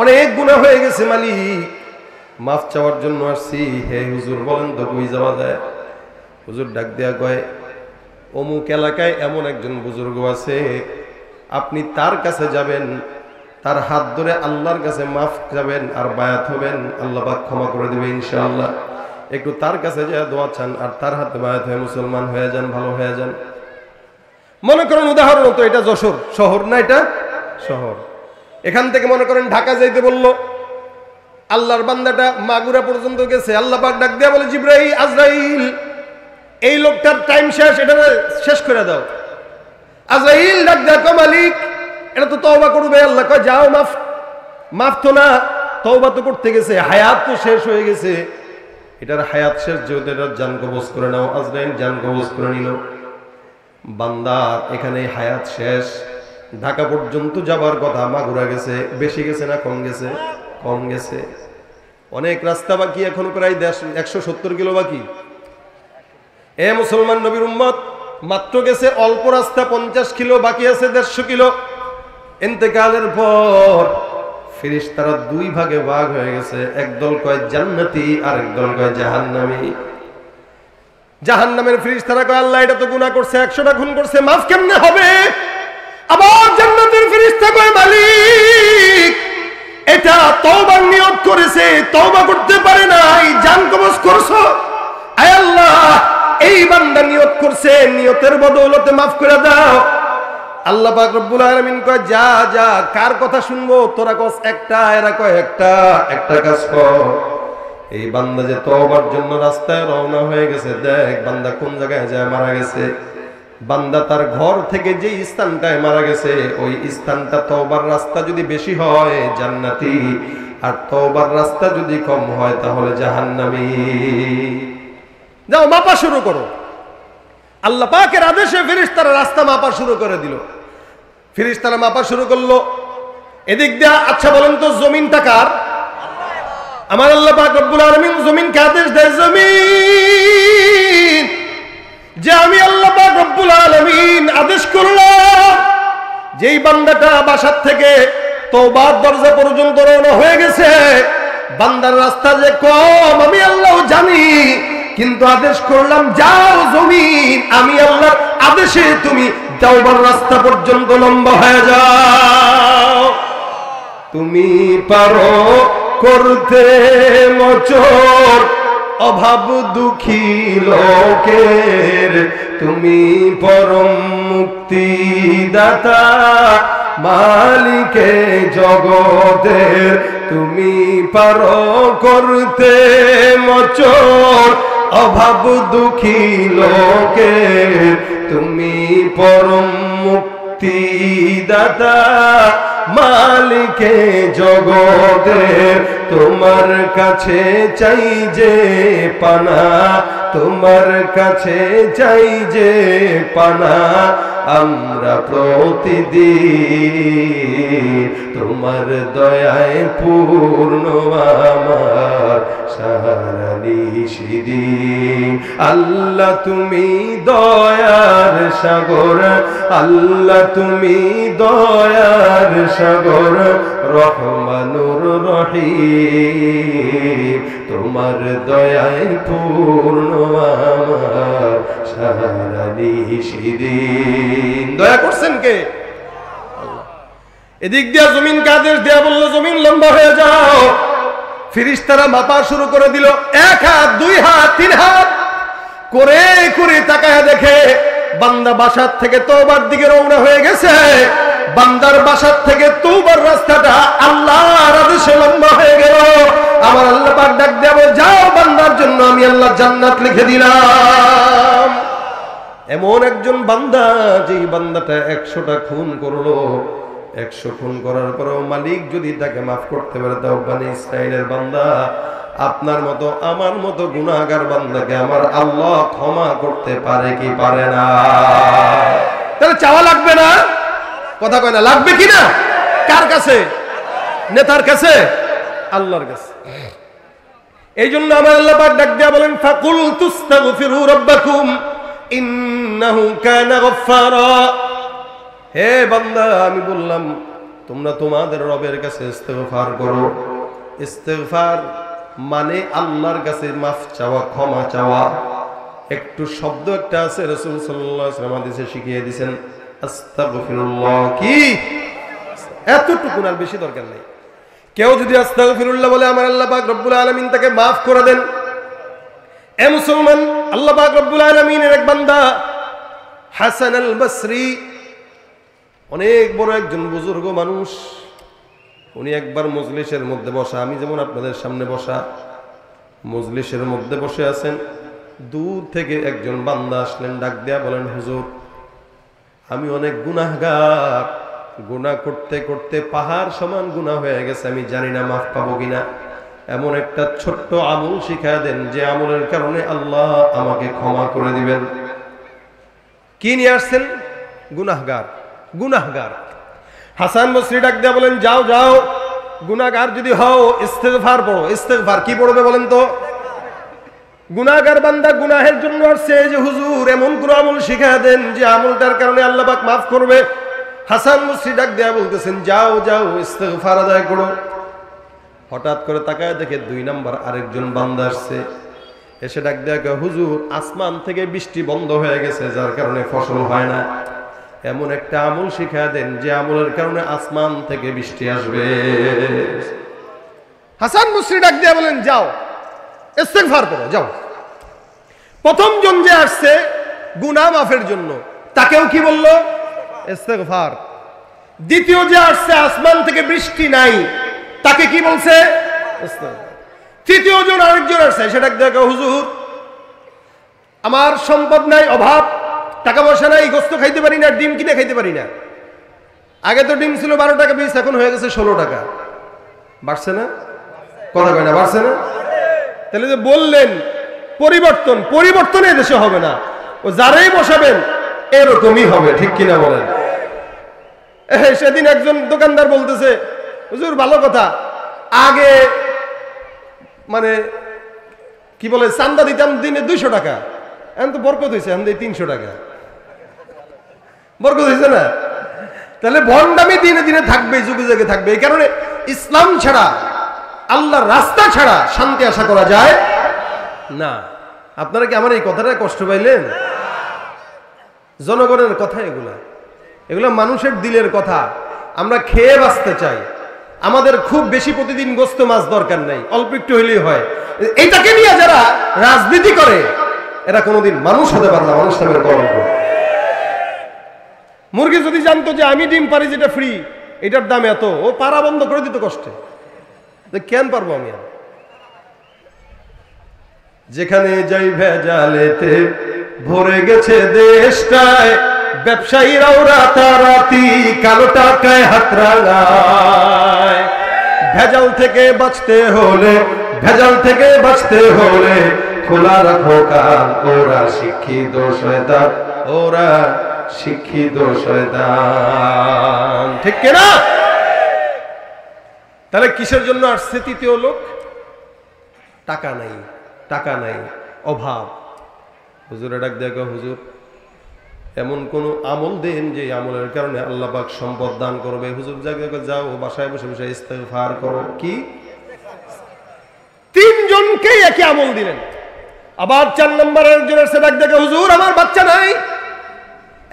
অনেক গুনাহ হয়ে গেছে মালিক, মাফ চাওয়ার জন্য আসছি। হে হুজুর বলেন তো কই যাওয়া যায়? হুজুর ডাক দেয়া কয়, অমুক এলাকায় এমন একজন বুজুর্গ আছে, আপনি তার কাছে যাবেন, তার হাত ধরে আল্লাহর কাছে মাফ যাবেন আর বায়াত হবেন, আল্লাহ পাক ক্ষমা করে দিবে ইনশাআল্লাহ। একটু তার কাছে যা দোয়া চান আর তার হাতে বায়াত হয়ে মুসলমান হয়ে যান, ভালো হয়ে যান। মনে করেন উদাহরণত এটা যশোর শহর না, এটা শহর। এখান থেকে মনে করেন ঢাকা যাইতে বললো, আল্লাহর বান্দাটা মাগুরা পর্যন্ত গেছে, আল্লাহ পাক ডাক দেয়া বলে, জিবরাইল, আজরাইল, এই লোকটার টাইম শেষ, এটা শেষ করে দাও। আজরাইল ডাক দেয়া, মালিক এটা তো তওবা করবে। আল্লাহ কয়, যাও, মাফ। মাফ তো না, তওবা তো করতে গেছে, হায়াত তো শেষ হয়ে গেছে, এটার হায়াত শেষ, যেহেতু এটার জান কবজ করে নাও। আজরাইল জান কবজ করে নিল। বান্দা এখানে হায়াত শেষ, ঢাকা পর্যন্ত যাবার কথা, মাগুরা গেছে, বেশি গেছে না কম গেছে? কম গেছে। অনেক রাস্তা বাকি, এখন প্রায় 170 কিলো বাকি। এ মুসলমান নবীর উম্মত, মাত্র গেছে অল্প রাস্তা, 50 কিলো বাকি আছে, 150 কিলো। ইন্তেকালের পর ফেরেশতারা দুই ভাগে ভাগ হয়ে গেছে, একদল কয় জান্নাতি আর একদল কয় জাহান্নামী। জাহান্নামের ফেরেশতারা কয়, আল্লাহ এটা তো গুনাহ করছে, 100টা খুন করছে, মাফ কেমনে হবে? আবার জান্নাতি রহমতের ফেরেশতা কয় মালিক এটা তওবার নিয়ত করেছে, তওবা করতে পারে নাই, জান কবজ করছো। আয় আল্লাহ এই বান্দা নিয়ত করছে, নিয়তের বদৌলতে মাফ করে দাও। আল্লাহ পাক রব্বুল আলামিন কয় যা যা, কার কথা শুনবো? তোরা কস একটা, এরা কয় একটা কাজ কর। এই বান্দা যে তওবার জন্য রাস্তায় রওনা হয়ে গেছে, দেখ বান্দা কোন জায়গায় যায় মারা গেছে। বান্দা তার ঘর থেকে যে স্থানটায় মারা গেছে ওই স্থানটা তওবার রাস্তা যদি বেশি হয় জান্নাতি, আর তওবার রাস্তা যদি কম হয় তাহলে জাহান্নামী। যাও মাপা শুরু করো। আল্লাহ পাকের আদেশে ফেরেশতারা রাস্তা মাপা শুরু করে দিল। ফেরেশতারা মাপা শুরু করলো এদিক দিয়ে। আচ্ছা বলেন তো জমিনটা কার? আমার আল্লাহ পাক রব্বুল আলামিন জমিনকে আদেশ দেয়, জমিন যে আমি আল্লাহ পাক রব্বুল আলামিন আদেশ করলাম যেই বান্দাটা বাসার থেকে তওবার দরজা পর্যন্ত রওনা হয়ে গেছে, বান্দার রাস্তা যে কম আমি আল্লাহ জানি, কিন্তু আদেশ করলাম যাও জমিন, আমি আল্লাহর আদেশে তুমি তওবার রাস্তা পর্যন্ত লম্বা হয়ে যাও। তুমি পারো করতে মোচর অভাব দুঃখী লোকের, তুমি পরম মুক্তিদাতা মালিকে জগতের। তুমি পারো করতে মোচর অভাব দুঃখী লোকের, তুমি পরম মুক্তিদাতা মালিকে জগতের। তোমার কাছে চাই যে পানা, তোমার কাছে চাই যে পানা, আমরা প্রতিদিন তোমার দয়ায় পূর্ণ আমার সারা নিশিদিন। আল্লাহ তুমি দয়ার সাগর, আল্লাহ তুমি দয়ার সাগর, রহমানুর রহিম, তোমার দয়ায় পূর্ণ আমার সারা নিশিদিন। দয়া করছেন কে? আল্লাহ। এদিক দিয়া জমিনকে আদেশ দেয়া বললো জমিন লম্বা হয়ে যাও। ফেরেশতারা মাপা শুরু করে দিল, 1 হাত 2 হাত 3 হাত করে করে তাকায় দেখে বান্দা বাসার থেকে তওবার দিকে রওনা হয়ে গেছে। বান্দার বাসার থেকে তওবার রাস্তাটা আল্লাহর আদেশে লম্বা হয়ে গেল। আমার আল্লাহ পাক ডাক দেব, যাও বান্দার জন্য আমি আল্লাহ জান্নাত লিখে দিলাম। এমন একজন বান্দা যেই বান্দাটা 100টা খুন করলো, 100 খুন করার পরেও মালিক যদি তাকে মাফ করতে পারে, তাও বনি ইসরাইলের বান্দা আপনার মতো আমার মতো গুনাহগার বান্দাকে আমার আল্লাহ ক্ষমা করতে পারে কি পারে না? তাহলে চাওয়া লাগবে না? কথা কয় না, লাগবে কি না? কার কাছে? নেতার কাছে? আল্লাহর কাছে। এই জন্য আমার আল্লাহ পাক ডাক দিয়া বলেন, ফাকুল তুস্তাগফিরু রাব্বাকুম ইন্নাহু কানা গফফারা। হে বান্দা আমি বললাম তোমরা তোমাদের রবের কাছে ইস্তেগফার করো। ইস্তেগফার মানে আল্লাহর কাছে মাফ চাওয়া, ক্ষমা চাওয়া। একটু শব্দ একটা আছে রাসূল সাল্লাল্লাহু আলাইহি ওয়াসাল্লাম হাদিসে শিখিয়ে দিয়েছেন, আস্তাগফিরুল্লাহ। কি এতটুকু আর বেশি দরকার নেই। কেউ যদি আস্তাগফিরুল্লাহ বলে আমার আল্লাহ পাক রব্বুল আলামিন তাকে মাফ করে দেন। এ মুসলমান, আল্লাহ পাক রব্বুল আলামিনের এক বান্দা হাসান আল বসরি, অনেক বড় একজন বুজুর্গ মানুষ। উনি একবার মজলিসের মধ্যে বসা, আমি যেমন আপনাদের সামনে বসা, মজলিসের মধ্যে বসে আছেন। দূর থেকে একজন বান্দা আসলেন, ডাক দেয়া বলেন, হুজুর আমি অনেক গুনাহগার, গুনাহ করতে করতে পাহাড় সমান গুনাহ হয়ে গেছে, আমি জানি না মাফ পাবো কিনা। এমন একটা ছোট্ট আমল শিখায় দেন যে আমলের কারণে আল্লাহ আমাকে ক্ষমা করে দিবেন। কি নিয়ে আসছেন? গুনাহগার, গুনাহগার। হাসান বসরি ডাক দেয়া বলেন, যাও যাও, গুনাহগার যদি হও ইস্তেগফার পড়ো। ইস্তেগফার কি পড়বে বলেন তো? গুনাহগার বান্দা গুনাহের জন্য আসছে, যে হুজুর এমন কোন আমল শিখায় দেন যে আমলটার কারণে আল্লাহ পাক মাফ করবে। হাসান বসরি ডাক দেয়া বলতেছেন, যাও যাও ইস্তেগফার আদায় করো। হঠাৎ করে তাকায় দেখে 2 নাম্বার আরেকজন বান্দা আসছে। এসে ডাক দেয়া, হুজুর আসমান থেকে বৃষ্টি বন্ধ হয়ে গেছে, যার কারণে ফসল হয় না। এমন একটা আমল শিখায় দেন যে আমলের কারণে আসমান থেকে বৃষ্টি আসবে। হাসান বসরি ডাক দিয়ে বলেন, যাও ইস্তেগফার করো, যাও। প্রথম জন যে আসছে গুনাহ মাফের জন্য, তাকেও কি বলল? ইস্তেগফার। দ্বিতীয় যে আসছে আসমান থেকে বৃষ্টি নাই, তাকে কি বলছে? ইস্তেগফার। তৃতীয় জন আরেকজন আসছে, সেটা দেখো, হুজুর আমার সম্পদ নাই, অভাব, টাকা পয়সা নাই, গোস্ত খাইতে পারি না, ডিম কিনে খাইতে পারি না। আগে তো ডিম ছিল 12 টাকা পিস, এখন হয়ে গেছে 16 টাকা। বাড়ছে না? কথা কয় না, বাড়ছে না? তাহলে যে বললেন পরিবর্তন, পরিবর্তনে দেশে হবে না, ও যারাই বসাবেন এরকমই হবে, ঠিক কিনা বলেন? সেদিন একজন দোকানদার বলতেছে, হুজুর ভালো কথা, আগে মানে কি বলে চান্দা দিতাম দিনে 200 টাকা, এখন তো বরকত হয়েছে, এখন 300 টাকা। বরকত হয়েছে না? তাহলে ভণ্ডামি দিনে দিনে থাকবে, যুগে যুগে থাকবে। এই কারণে ইসলাম ছাড়া, আল্লাহর রাস্তা ছাড়া শান্তি আশা করা যায় না। আপনারা কি আমার এই কথাটা কষ্ট পাইলেন? জনগণের কথা এগুলা, এগুলা মানুষের দিলের কথা। আমরা খেয়ে বাঁচতে চাই, আমাদের খুব বেশি প্রতিদিন গোস্ত মাছ দরকার নাই, অল্প একটু হইলেই হয়। এইটাকে নিয়ে যারা রাজনীতি করে এরা কোনোদিন মানুষ হতে পারে না, মানুষ নামের কলঙ্ক। মুরগি যদি জানতো যে আমি ডিম পারি যেটা ফ্রি, এটার দাম এত, ও পাড়া বন্ধ করে দিত কষ্টে। কেন পারবো আমি? যেখানে যাই ভেজালেতে ভরে গেছে দেশটায়, ব্যবসায়ীরাও রাতারাতি কালো টাকায় হাত রাঙায়। ভেজাল থেকে বাঁচতে হলে, ভেজাল থেকে বাঁচতে হলে খোলা রাখো কান, ওরা শিক্ষিত শয়তান, ওরা শিক্ষিত শয়তান, ঠিক কিনা? তাহলে কিসের জন্য আসছে তৃতীয় লোক? টাকা নাই, টাকা নাই, অভাব। হুজুরে ডাক দেখো, হুজুর এমন কোন আমল দেন যে আমলের কারণে আল্লাহ পাক সম্পদ দান করবে। হুজুর জায়গায় যাও, বাসায় বসে বসে ইস্তেগফার করো। কি? 3 জনকেই একই আমল দিলেন। আবার 4 নম্বরের একজন এসে ডাক দেখে, হুজুর আমার বাচ্চা নাই,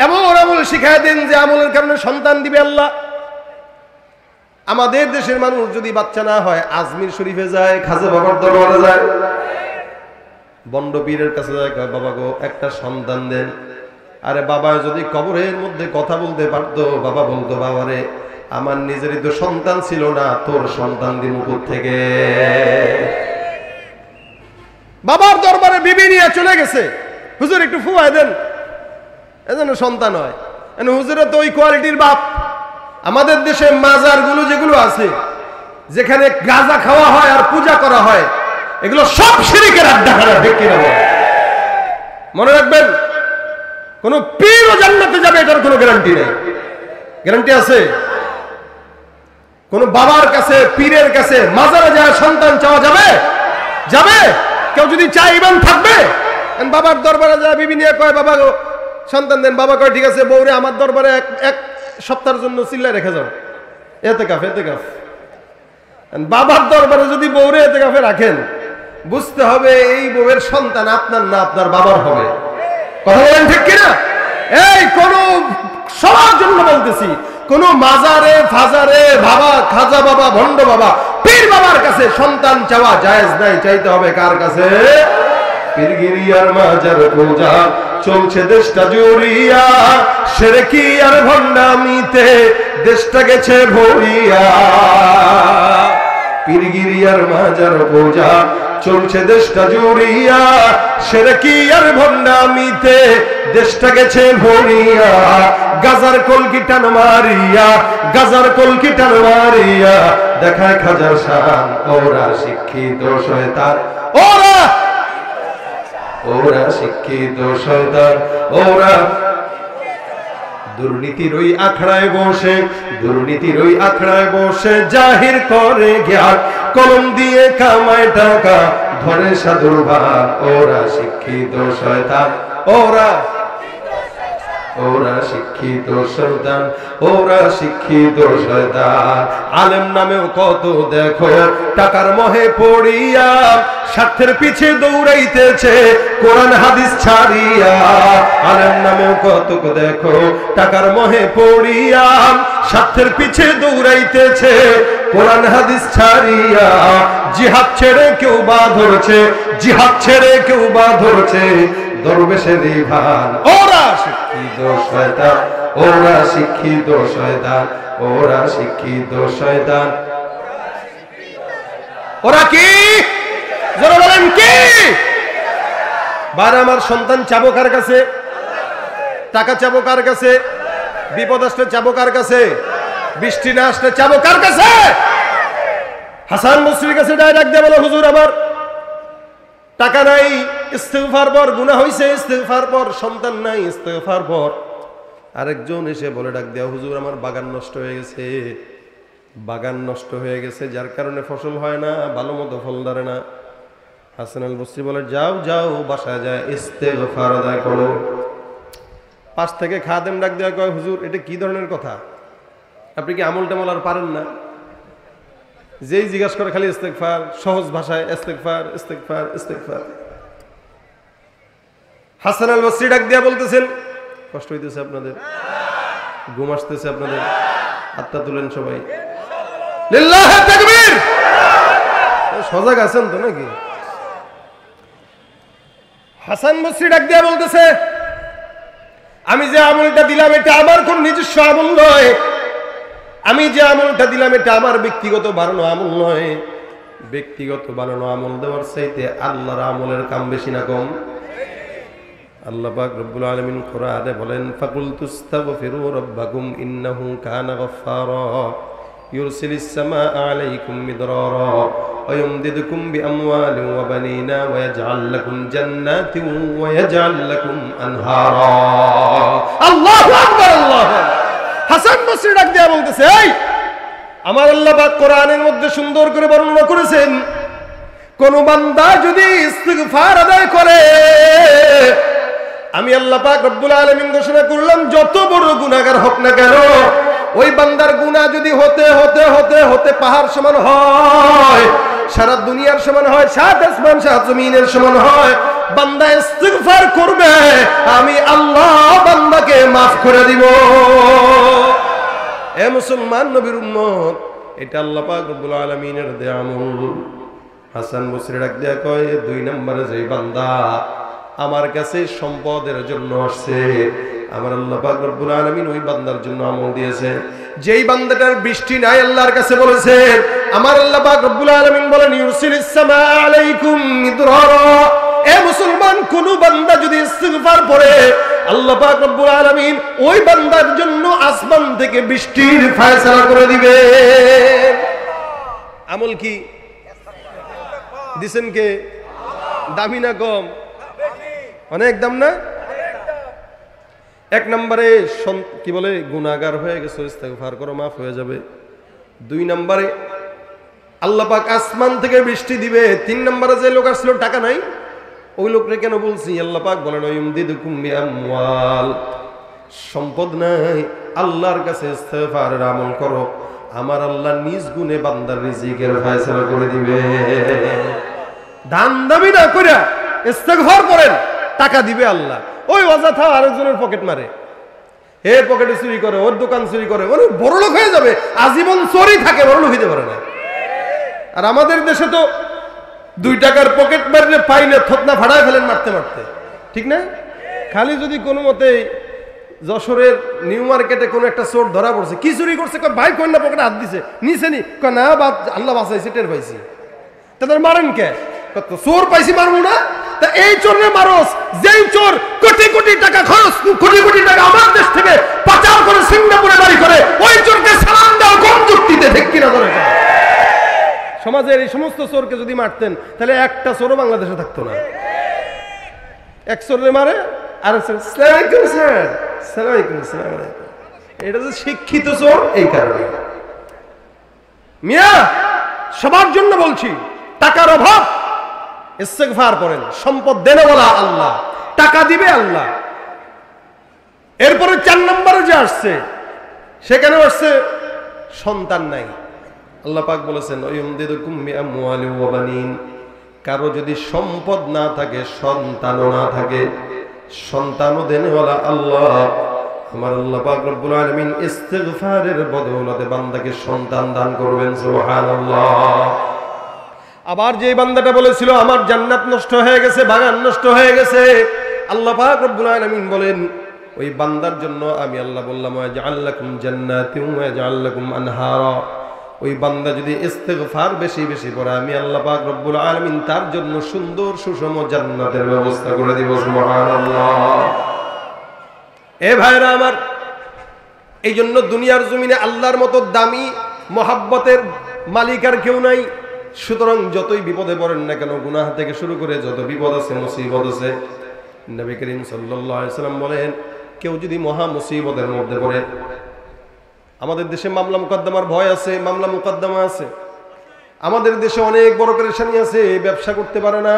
এমন আমল শিখায় দেন যে আমলের কারণে সন্তান দিবে আল্লাহ। আমাদের দেশের মানুষ যদি বাচ্চা না হয় আজমির শরীফে যায়, খাজা বাবার দরবারে যায়, বন্ড পীরের কাছে যায়, বাবা গো একটা সন্তান দেন। আরে বাবা যদি কবরের মধ্যে কথা বলতে পারতো, বাবা বলতো, বাবারে আমার নিজেরই তো সন্তান ছিল না, তোর সন্তান দিন উপর থেকে। বাবার দরবারে বিবি নিয়ে চলে গেছে, হুজুর একটু ফুয়াই দেন, এজন্য সন্তান হয়। হুজুরে তো ওই কোয়ালিটির বাপ। আমাদের দেশে মাজার গুলো যেগুলো আছে, যেখানে গাঁজা খাওয়া হয় আর পূজা করা হয়, এগুলো সব শিরকের আড্ডাখানা, ঠিক কিনা বলেন? মনে রাখবেন, কোন পীরও জান্নাতে যাবে এটার কোনো গ্যারান্টি নেই। গ্যারান্টি আছে? কোন বাবার কাছে, পীরের কাছে, মাজারে যায় সন্তান চাওয়া যাবে? যাবে? কেউ যদি চায় ইমান থাকবে? বাবার দরবারে যায় বিবি নিয়ে কয়, বাবা গো সন্তান দেন। বাবা কয় ঠিক আছে, বউরে আমার দরবারে এক সপ্তাহের জন্য চিল্লায় রেখে যাও, এতেকাফ এতেকাফ। বাবার দরবারে যদি বউরে এতেকাফে রাখেন, বুঝতে হবে এই বউয়ের সন্তান আপনার না, আপনার বাবার হবে। কথা বলেন ঠিক কিনা? এই কোন সবার জন্য বলতেছি, কোন মাজারে ফাজারে বাবা, খাজা বাবা, ভণ্ড বাবা, পীর বাবার কাছে সন্তান চাওয়া জায়েজ নাই। চাইতে হবে কার কাছে? পীরগিরি আর মাজার পূজা চলছে দেশটা জুড়িয়া, শিরকি আর ভণ্ডামিতে দেশটা গেছে ভরিয়া। পীরগিরি আর মাজার পূজা চলছে দেশটা জুড়িয়া, শিরকি আর ভণ্ডামিতে দেশটা গেছে ভরিয়া। গাজার কলকি টান মারিয়া, গাজার কলকি টান মারিয়া দেখায় খাজার শান, ওরা শিক্ষিত শয়তান, ওরা ওরা শিক্ষিত শয়তান, ওরা দুর্নীতির ওই আখড়ায় বসে, দুর্নীতির ওই আখড়ায় বসে জাহির করে জ্ঞান, কলম দিয়ে কামায় টাকা ধরে সাধুর ভান, ওরা শিক্ষিত শয়তান, ওরা ওরা শিক্ষিত শয়তান, ওরা শিক্ষিত শয়তান। আলেম নামেও কত দেখো টাকার মোহে পড়িয়া স্বার্থের পিছে দৌড়াইতেছে কোরআন হাদিস ছাড়িয়া। আলেম নামেও কত দেখো টাকার মোহে পড়িয়া স্বার্থের পিছে দৌড়াইতেছে কোরআন হাদিস ছাড়িয়া। জিহাদ ছেড়ে কেউ বা ধরছে, জিহাদ ছেড়ে কেউ বা ধরছে দরবেশেরই ভান। ওরা শিক্ষিত শয়তান, ওরা শিক্ষিত শয়তান, ওরা শিক্ষিত শয়তান। ওরা কি যারা বলেন কি? বার আমার সন্তান চাবো কার কাছে? টাকা চাবো কার কাছে? বিপদ আসলে চাবো কার কাছে? বৃষ্টি না আসলে চাবো কার কাছে? হাসান বসরির কাছে ডাইরেক্ট দিয়ে বলো, হুজুর আমার টাকা নাই, ইস্তেগফার পর গুনাহ হইছে, ইস্তেগফার পর সন্তান নাই, ইস্তেগফার পর। আরেকজন এসে বলে ডাক দেয়া, হুজুর আমার বাগান নষ্ট হয়ে গেছে, বাগান নষ্ট হয়ে গেছে যার কারণে ফসল হয় না, ভালো মতো ফল ধরে না। হাসান আল বসরি বলে, যাও যাও বাসায় যায় ইস্তেগফার আদায় করো। পাশ থেকে খাদেম ডাক দেওয়া কয়, হুজুর এটা কি ধরনের কথা? আপনি কি আমল টামল আর পারেন না? যেই জিজ্ঞাসা করে খালি ইস্তেগফার, সহজ ভাষায় ইস্তেগফার ইস্তেগফার ইস্তেগফার। হাসান আল বসরি ডাক দিয়া বলতেছেন, কষ্ট হইতেছে আপনাদের? ঘুম আসতেছে আপনাদের? হাতটা তুলেন সবাই, লিল্লাহি তাকবীর। সজাগ আছেন তো নাকি? হাসান বসরি ডাক দিয়া বলতেছে, আমি যে আমলটা দিলাম এটা আমার কোন নিজস্ব আমল নয়, আমি যে আমলটা দিলাম এটা আমার ব্যক্তিগত বানানো আমল নয়। ব্যক্তিগত বানানো আমল দেওয়ার চাইতে আল্লাহর আমলের কাম বেশি না কম? আল্লাহ পাক রব্বুল আলামিন কোরআনে বলেন, ফাকুলতুস্তাগফিরু রাব্বাকুম ইন্নাহু কানা গফফারা ইউরসিলিস সামাআ আলাইকুম মিদরারা ওয়া ইউমদিদুকুম বিআমওয়ালিন ওয়া বানিনা ওয়া ইয়াজআল লাকুম জান্নাতিন ওয়া ইয়াজআল লাকুম আনহারা। আল্লাহু আকবার, আল্লাহু আকবার। হাসান বসরি ডাক দিয়া বলতেছে, এই আমার আল্লাহ পাক কোরআনের মধ্যে সুন্দর করে বর্ণনা করেছেন, কোন বান্দা যদি ইস্তিগফার আদায় করে, আমি আল্লাহ পাক রব্বুল আলামিন ঘোষণা করলাম যত বড় গুনাহগার হোক না কেন, ওই বান্দার গুনাহ যদি হতে হতে হতে হতে পাহাড় সমান হয়, সারা দুনিয়ার সমান হয়, সাত আসমান সাত জমিনের সমান হয়, বান্দা ইস্তিগফার করবে, আমি আল্লাহ বান্দাকে মাফ করে দিব। এ মুসলমান নবীর উম্মত, এটা আল্লাহ পাক রব্বুল আলামিনের দেয়া আমল। হাসান বসরি ডাক দেয়া কয়, দুই নম্বরে যে বান্দা আমার কাছে সম্পদের জন্য আসছে, আমার আল্লাহ পাক রব্বুল আলামিন ওই বান্দার জন্য আমল দিয়েছে। যেই বান্দাটার বৃষ্টি নাই আল্লাহর কাছে বলেছেন, আমার আল্লাহ পাক রব্বুল আলামিন বলেন, ইউরসিলিস সামাআ আলাইকুম মিদরারা। এ মুসলমান, কোন বান্দা যদি ইস্তিগফার পড়ে, আল্লাহ পাক রব্বুল আলামিন ওই বান্দার জন্য আসমান থেকে বৃষ্টির ফয়সালা করে দিবে। আমল কি দিছেন কে? দামি না কম? অনেক দাম না? এক নম্বরে কি বলে, গুনাহগার হয়ে গেছে, ইস্তেগফার করো, মাফ হয়ে যাবে। দুই নম্বরে আল্লাহ পাক আসমান থেকে বৃষ্টি দিবে। তিন নম্বরে যে লোক আসলো টাকা নাই, ওই লোকরে কেন বলছি? আল্লাহ পাক বলেন, ইউমদিদুকুম বিআমওয়াল, সম্পদ নাই, আল্লাহর কাছে ইস্তেগফারের আমল করো, আমার আল্লাহ নিজ গুণে বান্দার রিজিকের ফয়সালা করে দিবে। দান দাবি না কইরা ইস্তেগফার করেন, টাকা দিবে আল্লাহ। ওই অযথা আরেকজনের পকেট মারে, এর পকেটে চুরি করে, ওর দোকান চুরি করে, মানে বড় লোক হয়ে যাবে, আজীবন চোরই থাকে, বড় লোক হইতে পারে না। আর আমাদের দেশে তো 2 টাকার পকেট মারলে পাইলে থতনা ফাড়ায় ফেলেন মারতে মারতে, ঠিক না? খালি যদি কোনো মতে যশোরের নিউ মার্কেটে কোনো একটা চোর ধরা পড়ছে, কি চুরি করছে, ভাই কন্যা পকেটে হাত দিছে, নিচে নি, না আল্লাহ বাঁচাইছে, টের পাইছি, তাদের মারেন কে? চোর পাইছি মারবো না? তা এই চোরের মারস, যেই চোর কোটি কোটি টাকা খরচ, কোটি কোটি টাকা আমার দেশ থেকে পাচার করে সিঙ্গাপুরে বাড়ি করে, ওই চোরকে সালাম দাও কোন যুক্তিতে? ঠিক কিনা ধরে? সমাজের এই সমস্ত চোরকে যদি মারতেন, তাহলে একটা চোরও বাংলাদেশে থাকতো না। এক চোরে মারে, আর এটা যে শিক্ষিত চোর, এই কারণে। মিয়া, সবার জন্য বলছি, টাকার অভাব, ইস্তেগফার করেন, সম্পদ দেনওয়ালা আল্লাহ, টাকা দিবে আল্লাহ। এরপরে 4 নম্বরে যে আসছে সেখানে আসছে সন্তান নাই। আল্লাহ পাক বলেছেন ওয়ায়ুমদিদুকুম বিআমওয়ালিন ওয়া বানিন, কারো যদি সম্পদ না থাকে, সন্তানও না থাকে, সন্তানও দেনওয়ালা আল্লাহ, আমার আল্লাহ পাক রব্বুল আলামিন ইস্তিগফারের বদৌলতে বান্দাকে সন্তান দান করবেন। সুবহানাল্লাহ। আবার যে বান্দাটা বলেছিল আমার জান্নাত নষ্ট হয়ে গেছে, বাগান নষ্ট হয়ে গেছে, আল্লাহ পাক রব্বুল আলামিন বলেন ওই বান্দার জন্য আমি আল্লাহ বললাম ওয়াজআল লাকুম জান্নাতিন ওয়াজআল লাকুম আনহারা। ওই বান্দা যদি ইস্তিগফার বেশি বেশি করে আমি আল্লাহ পাক রব্বুল আলামিন তার জন্য সুন্দর সুষম জান্নাতের ব্যবস্থা করে দিব। সুবহানাল্লাহ। এ ভাইরা আমার, এই জন্য দুনিয়ার জমিনে আল্লাহর মতো দামি মহাব্বতের মালিক আর কেউ নাই। সুতরাং যতই বিপদে পড়েন না কেন, গুনাহ থেকে শুরু করে যত বিপদ আছে, মুসিবত আছে, নবী করিম সাল্লাল্লাহু আলাইহি সাল্লাম বলেন কেউ যদি মহা মুসিবতের মধ্যে পড়ে, আমাদের দেশে মামলা মুকদ্দমার ভয় আছে, মামলা মুকদ্দমা আছে, আমাদের দেশে অনেক বড় পেরেশানি আছে, ব্যবসা করতে পারে না,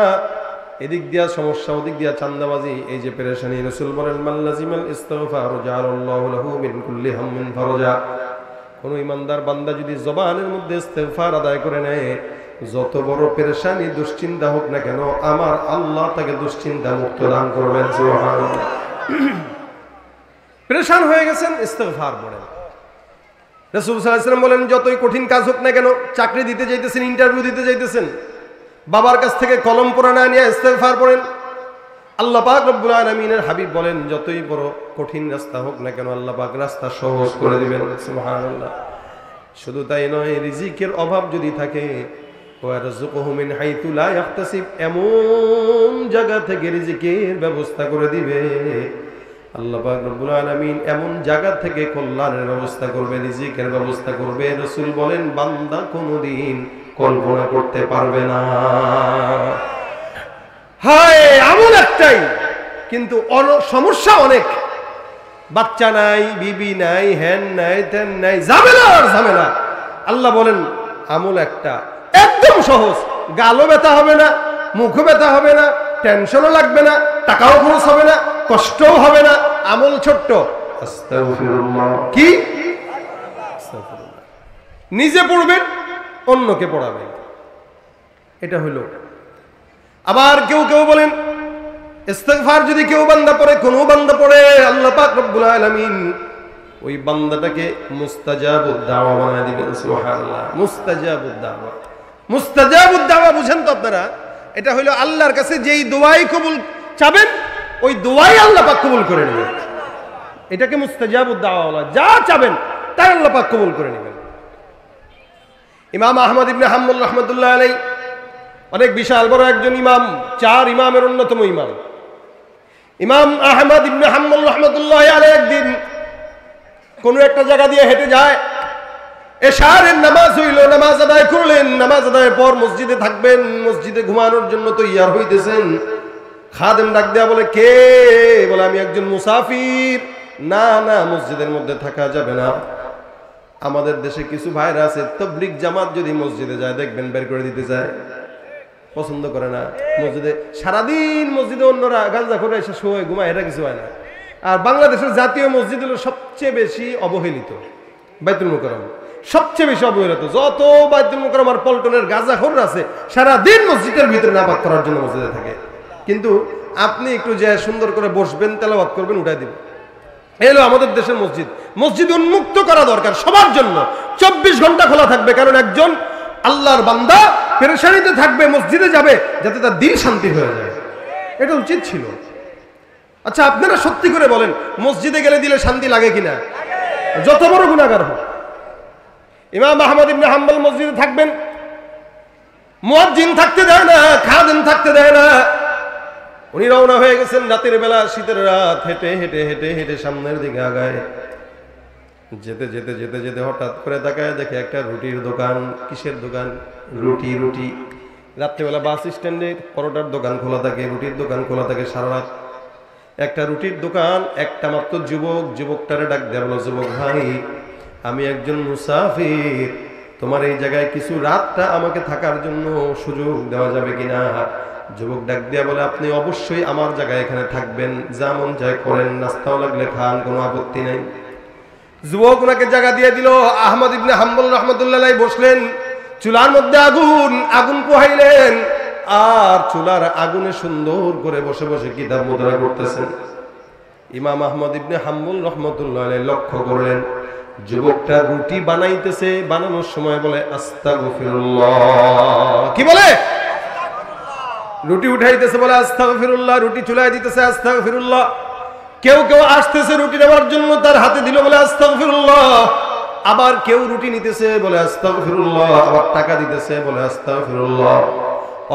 এদিক দিয়া সমস্যা, ওদিক দিয়া চান্দাবাজি, এই যে পেরেশানি, রাসূল বলেন মাল্লাজিমাল ইস্তিগফার জাআলাল্লাহু লাহু মিন কুল্লি হাম্মিন ফারজা। কোন ইমানদার বান্দা যদি জবানের মধ্যে ইস্তিগফার আদায় করে নেয়, যত বড় পেরেশানি দুশ্চিন্তা হোক না কেন, আমার আল্লাহ তাকে দুশ্চিন্তা মুক্ত দান করবেন। সুবহানাল্লাহ। পেরেশান হয়ে গেছেন, ইস্তিগফার পড়েন। রাসূল সাল্লাল্লাহু আলাইহি ওয়াসাল্লাম বলেন যতই কঠিন কাজ হোক না কেন, চাকরি দিতে যাইতেছেন, ইন্টারভিউ দিতে যাইতেছেন, বাবার কাছ থেকে কলম পড়া না নিয়ে ইস্তিগফার পড়েন। আল্লাহ পাক রব্বুল আলামিনের হাবিব বলেন যতই বড় কঠিন রাস্তা হোক না কেন, আল্লাহ পাক রাস্তা সহজ করে দিবেন। সুবহানাল্লাহ। শুধু তাই নয়, রিজিকের অভাব যদি থাকে, ওয়ারযুকুহু মিন হাইতু লা ইয়াহতাসিব, এমন জায়গা থেকে রিজিকের ব্যবস্থা করে দিবে আল্লাহ পাক রব্বুল আলামিন, এমন জায়গা থেকে কল্যাণের ব্যবস্থা করবে, রিজিকের ব্যবস্থা করবে। রাসূল বলেন বান্দা কোনদিন কল্পনা করতে পারবে না। হায় আমল একটাই, কিন্তু সমস্যা অনেক, বাচ্চা নাই, বিবি নাই, হ্যান নাই, তেন নাই, ঝামেলা আর ঝামেলা। আল্লাহ বলেন আমল একটা, একদম সহজ, গালও ব্যথা হবে না, মুখও ব্যথা হবে না, টেনশনও লাগবে না, টাকাও খরচ হবে না, কষ্টও হবে না, আমল ছোট্ট। আস্তাগফিরুল্লাহ। কি আস্তাগফিরুল্লাহ। নিজে পড়বেন, অন্যকে পড়াবেন, এটা হলো। আবার কেউ কেউ বলেন ইস্তিগফার যদি কেউ বান্দা পড়ে, কোন বান্দা পড়ে, আল্লাহ পাক রব্বুল আলামিন ওই বান্দাটাকে মুস্তাজাবুদ দাওয়া বানায় দিবেন। সুবহানাল্লাহ। মুস্তাজাবুদ দাওয়া, মুস্তাজাবুদ দাওয়া বুঝেন তো আপনারা? এটা হলো আল্লাহর কাছে যেই দোয়াই কবুল চাবেন, ওই দোয়াই আল্লাহ পাক কবুল করে নেবেন। এটাকে মুস্তাজাবুদ দাওয়া বলা। যা চাবেন তাই আল্লাহ পাক কবুল করে নেবেন। ইমাম আহমদ ইবনে হাম্বল রাহমাতুল্লাহ আলাইহি অনেক বিশাল বড় একজন ইমাম, 4 ইমামের অন্যতম ইমাম। ইমাম আহমদ ইবনে হাম্বল রাহমাতুল্লাহ আলাইহি একদিন কোন একটা জায়গা দিয়ে হেঁটে যায়, এশারের নামাজ হইল, নামাজ আদায় করলেন, নামাজ আদায়ের পর মসজিদে থাকবেন, মসজিদে ঘুমানোর জন্য তৈয়ার হইতেছেন। খাদেম ডাক দেয়া বলে কে? বলে আমি একজন মুসাফির। না না, মসজিদের মধ্যে থাকা যাবে না। আমাদের দেশে কিছু ভাইরা আছে, তাবলীগ জামাত যদি মসজিদে যায় দেখবেন বের করে দিতে যায়, পছন্দ করে না। মসজিদে সারাদিন মসজিদে অন্যরা গাঁজা করে এসে শোয়, ঘুমায়, এটা কিছু হয় না। আর বাংলাদেশের জাতীয় মসজিদ হলো সবচেয়ে বেশি অবহেলিত, বাইতুল মুকাররম সবচেয়ে বেশি অবহেলিত। যত বাইতুল মুকাররম আর পল্টনের গাঁজাখোর আছে সারাদিন মসজিদের ভিতরে নামাজ করার জন্য মসজিদে থাকে, কিন্তু আপনি একটু যে সুন্দর করে বসবেন, তেলাওয়াত করবেন, উঠাই দিবেন। এলো আমাদের দেশের মসজিদ। মসজিদ উন্মুক্ত করা দরকার সবার জন্য, 24 ঘন্টা খোলা থাকবে, কারণ একজন আল্লাহর বান্দা পেরেশানিতে থাকবে, মসজিদে যাবে যাতে তার দিল শান্তি হয়ে যায়। এটা উচিত ছিল। আচ্ছা আপনারা সত্যি করে বলেন, মসজিদে গেলে দিলে শান্তি লাগে কিনা? যত বড় গুনাহগার হোক। ইমাম আহমদ ইবনে হাম্বল মসজিদে থাকবেন, মুয়াজ্জিন থাকতে দেয় না, খাদেম থাকতে দেয় না। উনি রওনা হয়ে গেছেন রাতের বেলা, শীতের রাত, হেঁটে হেঁটে হেঁটে হেঁটে সামনের দিকে আগায়। যেতে যেতে যেতে যেতে হঠাৎ করে তাকায় দেখে একটা রুটির দোকান। কিসের দোকান? রুটি। রুটি। রাত্রেবেলা বাস স্ট্যান্ডে পরোটার দোকান খোলা থাকে, রুটির দোকান খোলা থাকে সারা রাত। একটা রুটির দোকান, একটা মাত্র যুবক, যুবকটারে ডাক দেয়া বলো, যুবক ভাই আমি একজন মুসাফির, তোমার এই জায়গায় কিছু রাতটা আমাকে থাকার জন্য সুযোগ দেওয়া যাবে কিনা? যুবক ডাক দিয়া বলে, আপনি অবশ্যই আমার জায়গায় এখানে থাকবেন, যেমন চাই করেন, নাস্তাও লাগলে খান, কোনো আপত্তি নাই। যুবক ওনাকে জায়গা দিয়ে দিল। আহমদ ইবনে হাম্বল রাহমাতুল্লাহ আলাইহি বসলেন, চুলার মধ্যে আগুন পোহাইলেন, আর চুলার আগুনে সুন্দর করে বসে বসে কিতাব মুদ্রা করতেছেন। ইমাম আহমদ ইবনে হাম্বল রাহমাতুল্লাহ আলাইহি লক্ষ্য করলেন, যুবকটা রুটি বানাইতেছে, বানানোর সময় বলে আস্তাগফিরুল্লাহ। কি বলে? রুটি উঠাইতেছে বলে আস্তাগফিরুল্লাহ, রুটি চুলায় দিতেছে আস্তাগফিরুল্লাহ। কেউ কেউ আসতেছে রুটি নেওয়ার জন্য, তার হাতে দিল বলে আস্তাগফিরুল্লাহ। আবার কেউ রুটি নিতেছে বলে আস্তাগফিরুল্লাহ, আবার টাকা দিতেছে বলে আস্তাগফিরুল্লাহ।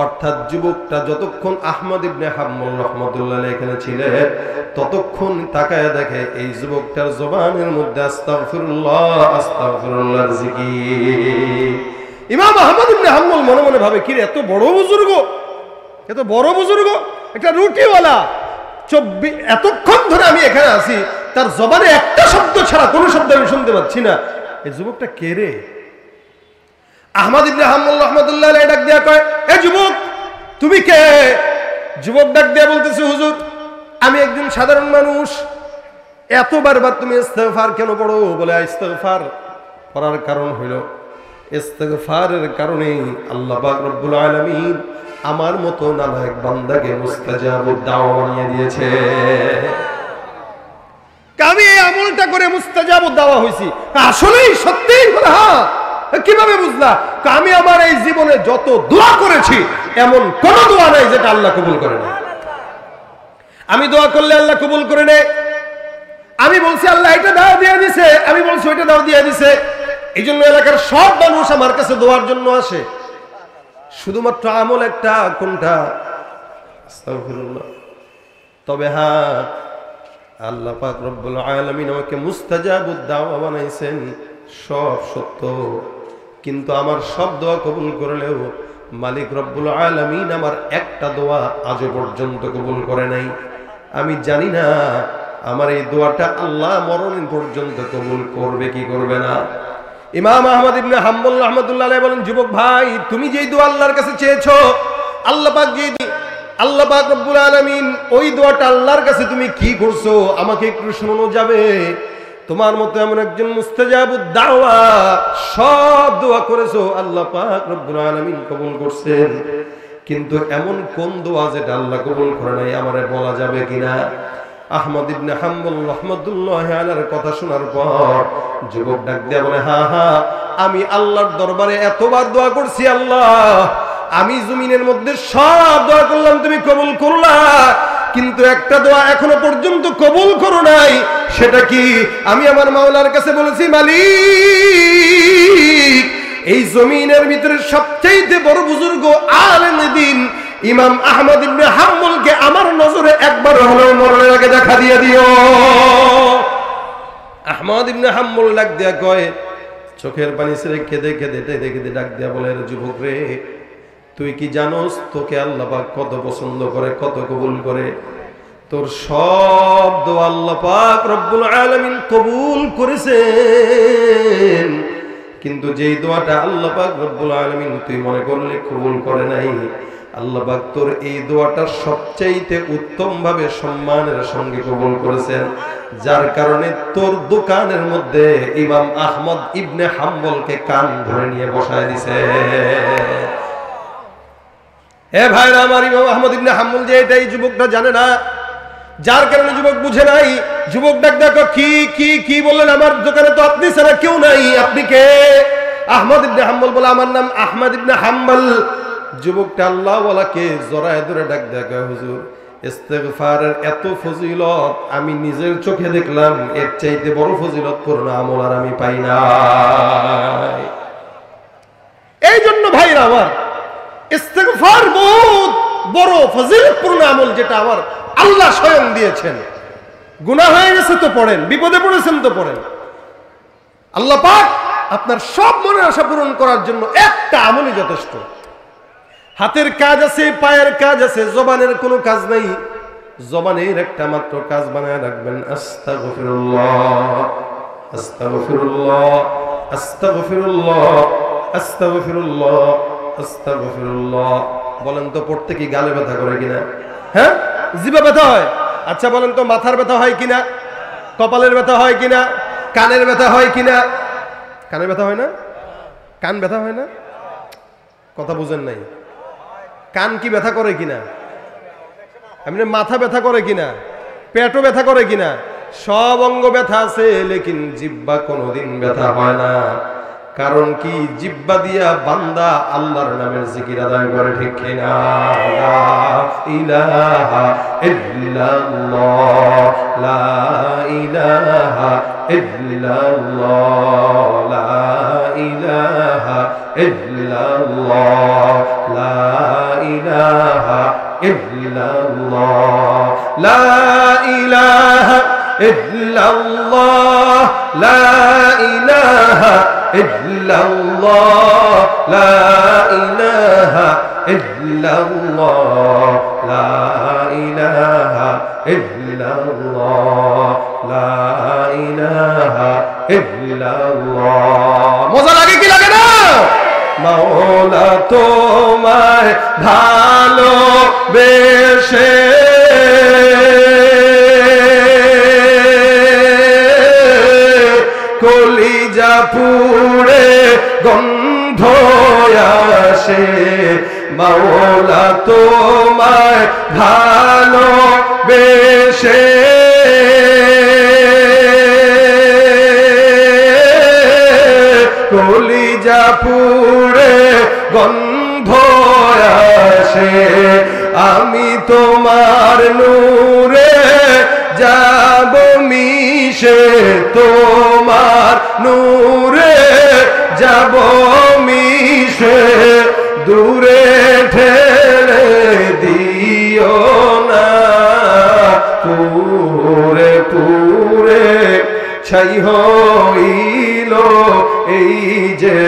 অর্থাৎ যুবকটা যতক্ষণ আহমদ ইবনে হাম্বল রাহমাতুল্লাহ আলাইহি এখানে ছিলেন, ততক্ষণ তাকায় দেখে এই যুবকটার জবানের মধ্যে আস্তাগফিরুল্লাহ আস্তাগফিরুল্লাহর জিকির। ইমাম আহমদ ইবনে হাম্বল মনে মনে ভাবে, কি রে, এত বড় বুজুর্গ, এত বড় বুজুর্গ, একটা রুটিওয়ালা, এতক্ষণ ধরে আমি এখানে আছি, তার জবানে একটা শব্দ ছাড়া কোনো শব্দ আমি শুনতে পাচ্ছি না, এই যুবকটা কে রে? আহমদ ইবনে হাম্বল রাহমাতুল্লাহ আলাইহি ডাক দিয়া কয়, এ যুবক, তুমি কে? যুবক ডাক দিয়া বলতেছে, হুজুর, আমি একজন সাধারণ মানুষ। এত বারবার তুমি ইস্তেগফার কেন পড়ো? বলে ইস্তেগফার পড়ার কারণ হইল, ইস্তেগফারের কারণে আল্লাহ পাক রব্বুল আলামিন আমার মতো নালায়েক বান্দাকে মুস্তাজাবুদ দাওয়া বানিয়ে দিয়েছে। আমি এই আমলটা করে মুস্তাজাবুদ দাওয়া হইছি। আসলেই সত্যিই? বলে হ্যাঁ। কিভাবে বুঝলা? আমি আমার এই জীবনে যত দোয়া করেছি, এমন কোন দোয়া নাই যেটা আল্লাহ কবুল করে না। আমি দোয়া করলে আল্লাহ কবুল করে নেয়। আমি বলছি আল্লাহ এটা দাও দিয়ে দিছে, আমি বলছি ওইটা দাও দিয়ে দিছে। এই জন্য এলাকার সব মানুষ আমার কাছে দোয়ার জন্য আসে। শুধুমাত্র আমল একটা, কোনটা? আস্তাগফিরুল্লাহ। তবে হ্যাঁ, আল্লাহ পাক রব্বুল আলামিন আমাকে মুস্তাজাবুদ দাওয়া বানাইছেন, সব সত্য। কিন্তু আমার সব দোয়া কবুল করলেও মালিক রব্বুল আলামিন আমার একটা দোয়া আজ পর্যন্ত কবুল করে নাই। আমি জানি না আমার এই দোয়াটা আল্লাহ মরণ পর্যন্ত কবুল করবে কি করবে না। ইমাম আহমদ ইবনে হাম্বল রাহমাতুল্লাহ আলাইহি বলেন, যুবক ভাই, তুমি যেই দোয়া আল্লাহর কাছে চেয়েছো, আল্লাহ পাক রব্বুল আলামিন ওই দোয়াটা আল্লাহর কাছে তুমি কি করছো আমাকে একটু শোনানো যাবে? তোমার মতো এমন একজন মুস্তাজাবুদ দাওয়া, সব দোয়া করেছো, আল্লাহ পাক রব্বুল আলামিন কবুল করছেন, কিন্তু এমন কোন দোয়া যেটা আল্লাহ কবুল করে নাই, আমারে বলা যাবে কিনা? আহমদ ইবনে হাম্বল রাহমাতুল্লাহ আলাইহির কথা শোনার পর যুবক ডাক দিয়া বলে, হ্যাঁ হ্যাঁ, আমি আল্লাহর দরবারে এতবার দোয়া করছি, আল্লাহ আমি জমিনের মধ্যে সব দোয়া করলাম, তুমি কবুল করলা, কিন্তু একটা দোয়া এখনো পর্যন্ত কবুল করো নাই। সেটা কি? আমি আমার মাওলার কাছে বলেছি, মালিক, এই জমিনের ভিতরে সবচেয়ে বড় বুজুর্গ আলেম দ্বীন ইমাম আহমদ ইবনে হাম্বলকে আমার নজরে একবার হলেও মরণের আগে দেখা দিয়ে দিও। আহমদ ইবনে হাম্বল ডাক দিয়া কয়, চোখের পানি ছেড়ে কেঁদে কেঁদে ডাক দিয়া বলে, যুবক রে, তুই কি জানোস তোকে আল্লাহ পাক কত পছন্দ করে, কত কবুল করে? তোর সব দোয়া আল্লাহ পাক রব্বুল আলামিন কবুল করেছেন, কিন্তু যেই দোয়াটা আল্লাহ পাক রব্বুল আলামিন তুই মনে করলে কবুল করে নাই, আল্লাহ পাক তোর এই দোয়াটা সবচাইতে উত্তম ভাবে সম্মানের সঙ্গে কবুল করেছেন, যার কারণে তোর দোকানের মধ্যে ইমাম আহমদ ইবনে হাম্বলকে কান ধরে নিয়ে বসায় দিছে। হে ভাইরা আমার, ইমাম আহমদ ইবনে হাম্বল যে এটাই যুবকটা জানে না, যার কারণে যুবক বুঝে নাই। যুবক ডাক দেখো, কি কি কি বললেন? আমার দোকানে তো আপনি ছাড়া কেউ নাই, আপনি কে? আহমদ ইবনে হাম্বল বলে, আমার নাম আহমদ ইবনে হাম্বল। যুবকটা আল্লাহ ওয়ালাকে জড়ায় ধরে ডাক দেখো, হুজুর, ইস্তেগফারের এত ফজিলত আমি নিজের চোখে দেখলাম, এর চাইতে বড় ফজিলত পূর্ণ আমল আর আমি পাই না। এই জন্য ভাইরা আমার, ইস্তেগফার বহুত বড় ফজিলতপূর্ণ আমল, যেটা আমার আল্লাহ স্বয়ং দিয়েছেন। গুনাহ হয়ে গেছে তো পড়েন, বিপদে পড়েছেন তো পড়েন। আল্লাহ পাক আপনার সব মনের আশা পূরণ করার জন্য একটা আমলই যথেষ্ট। হাতের কাজ আছে, পায়ের কাজ আছে, জবানের কোনো কাজ নাই। জবানের একটা মাত্র কাজ বানায় রাখবেন, আস্তাগফিরুল্লাহ আস্তাগফিরুল্লাহ আস্তাগফিরুল্লাহ আস্তাগফিরুল্লাহ আস্তাগফিরুল্লাহ বলেন তো পড়তে কি গালে ব্যথা করে কিনা? হ্যাঁ, জিভে ব্যথা হয়। আচ্ছা বলেন তো মাথার ব্যথা হয় কিনা, কপালের ব্যথা হয় কিনা, কানের ব্যথা হয় কিনা? কানের ব্যথা হয় না? কান ব্যথা হয় না? কথা বুঝেন নাই। কান কি ব্যথা করে কিনা? এমনি মাথা ব্যথা করে কিনা? পেটও ব্যথা করে কিনা? সব অঙ্গ ব্যথা আছে, লেকিন জিহ্বা কোনোদিন ব্যথা হয় না। কারণ কি? জিহ্বা দিয়া বান্দা আল্লাহর নামের জিকির আদায় করে, ঠিক কিনা? লা ইলাহা ইল্লাল্লাহ, লা ইলাহা ইল্লাল্লাহ, লা ইলাহা ইল্লাল্লাহ, লা ইলাহা ইল্লাল্লাহ, লা ইলাহা ইল্লাল্লাহ, লা ইলাহা ইল্লাল্লাহ, লা ইলাহা ইল্লাল্লাহ, লা ইলাহা ইল্লাল্লাহ, লা ইলাহা ইল্লাল্লাহ। মজা লাগে কি লাগে না? মাওলা তোমায় ভালোবেসে কলিজা পুড়ে গন্ধ আসে, মাওলা তোমায় ভালোবেসে কলিজা পুড়ে গন্ধ আসে, আমি তোমার নূরে যাব মিশে, তোমার নূরে যাব মিশে, দূরে ঠেলে দিও না, পুরে পুরে ছাই হইল এই যে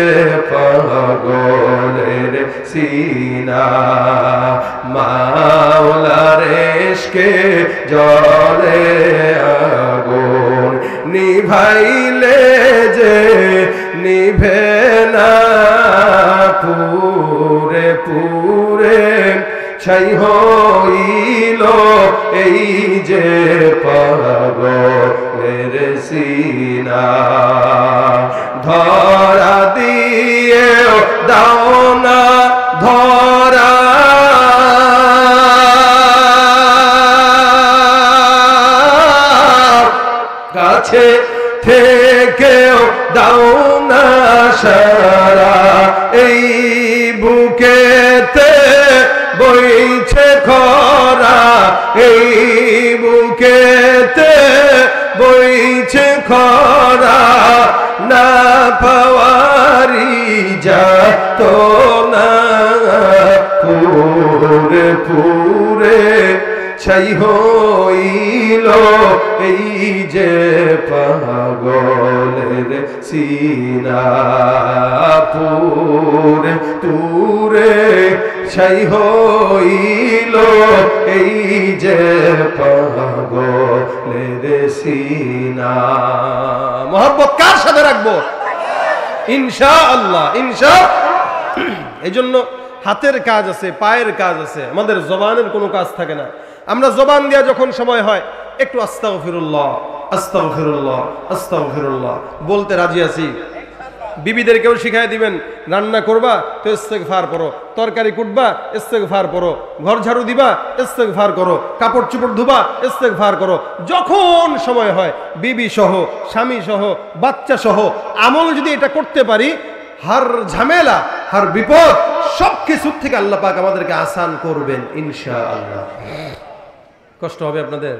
পাগলের সিনা, মাওলার ইশকে জলে আগুন নিভাইলে যে নিভে না, পুরে পুরে ছাই হইল এই যে পাগলের সিনা, ধরা দিয়ে দাও না ধরা, কাছে থেকেও দাও না সারা, এই বুকেতে বইছে খরা, এই বুকেতে বইছে খরা, না পাওয়ারি যাত না, পুরে পুরে ছাই হইল এই যে পাগলের সিনা, পুরে পুরে ছাই হইল এই যে পাগলের সিনা। মহব্বত কার সাথে রাখবো? ইনশাআল্লাহ, এই জন্য হাতের কাজ আছে, পায়ের কাজ আছে, আমাদের জবানের কোনো কাজ থাকে না। আমরা জবান দিয়া যখন সময় হয় একটু আস্তাগফিরুল্লাহ আস্তাগফিরুল্লাহ আস্তাগফিরুল্লাহ বলতে রাজি আছি। বিবিদেরকেও শিখাই দিবেন, রান্না করবা তো ইস্তেগফার পড়ো, তরকারি কুটবা ইস্তেগফার পড়ো, ঘর ঝাড়ু দিবা ইস্তেগফার করো, কাপড় চোপড় ধুবা ইস্তেগফার করো। যখন সময় হয় বিবি সহ, স্বামী সহ, বাচ্চা সহ আমল যদি এটা করতে পারি, হার ঝামেলা, হার বিপদ সব কিছুর থেকে আল্লাহ পাক আমাদেরকে আসান করবেন ইনশাআল্লাহ। কষ্ট হবে আপনাদের?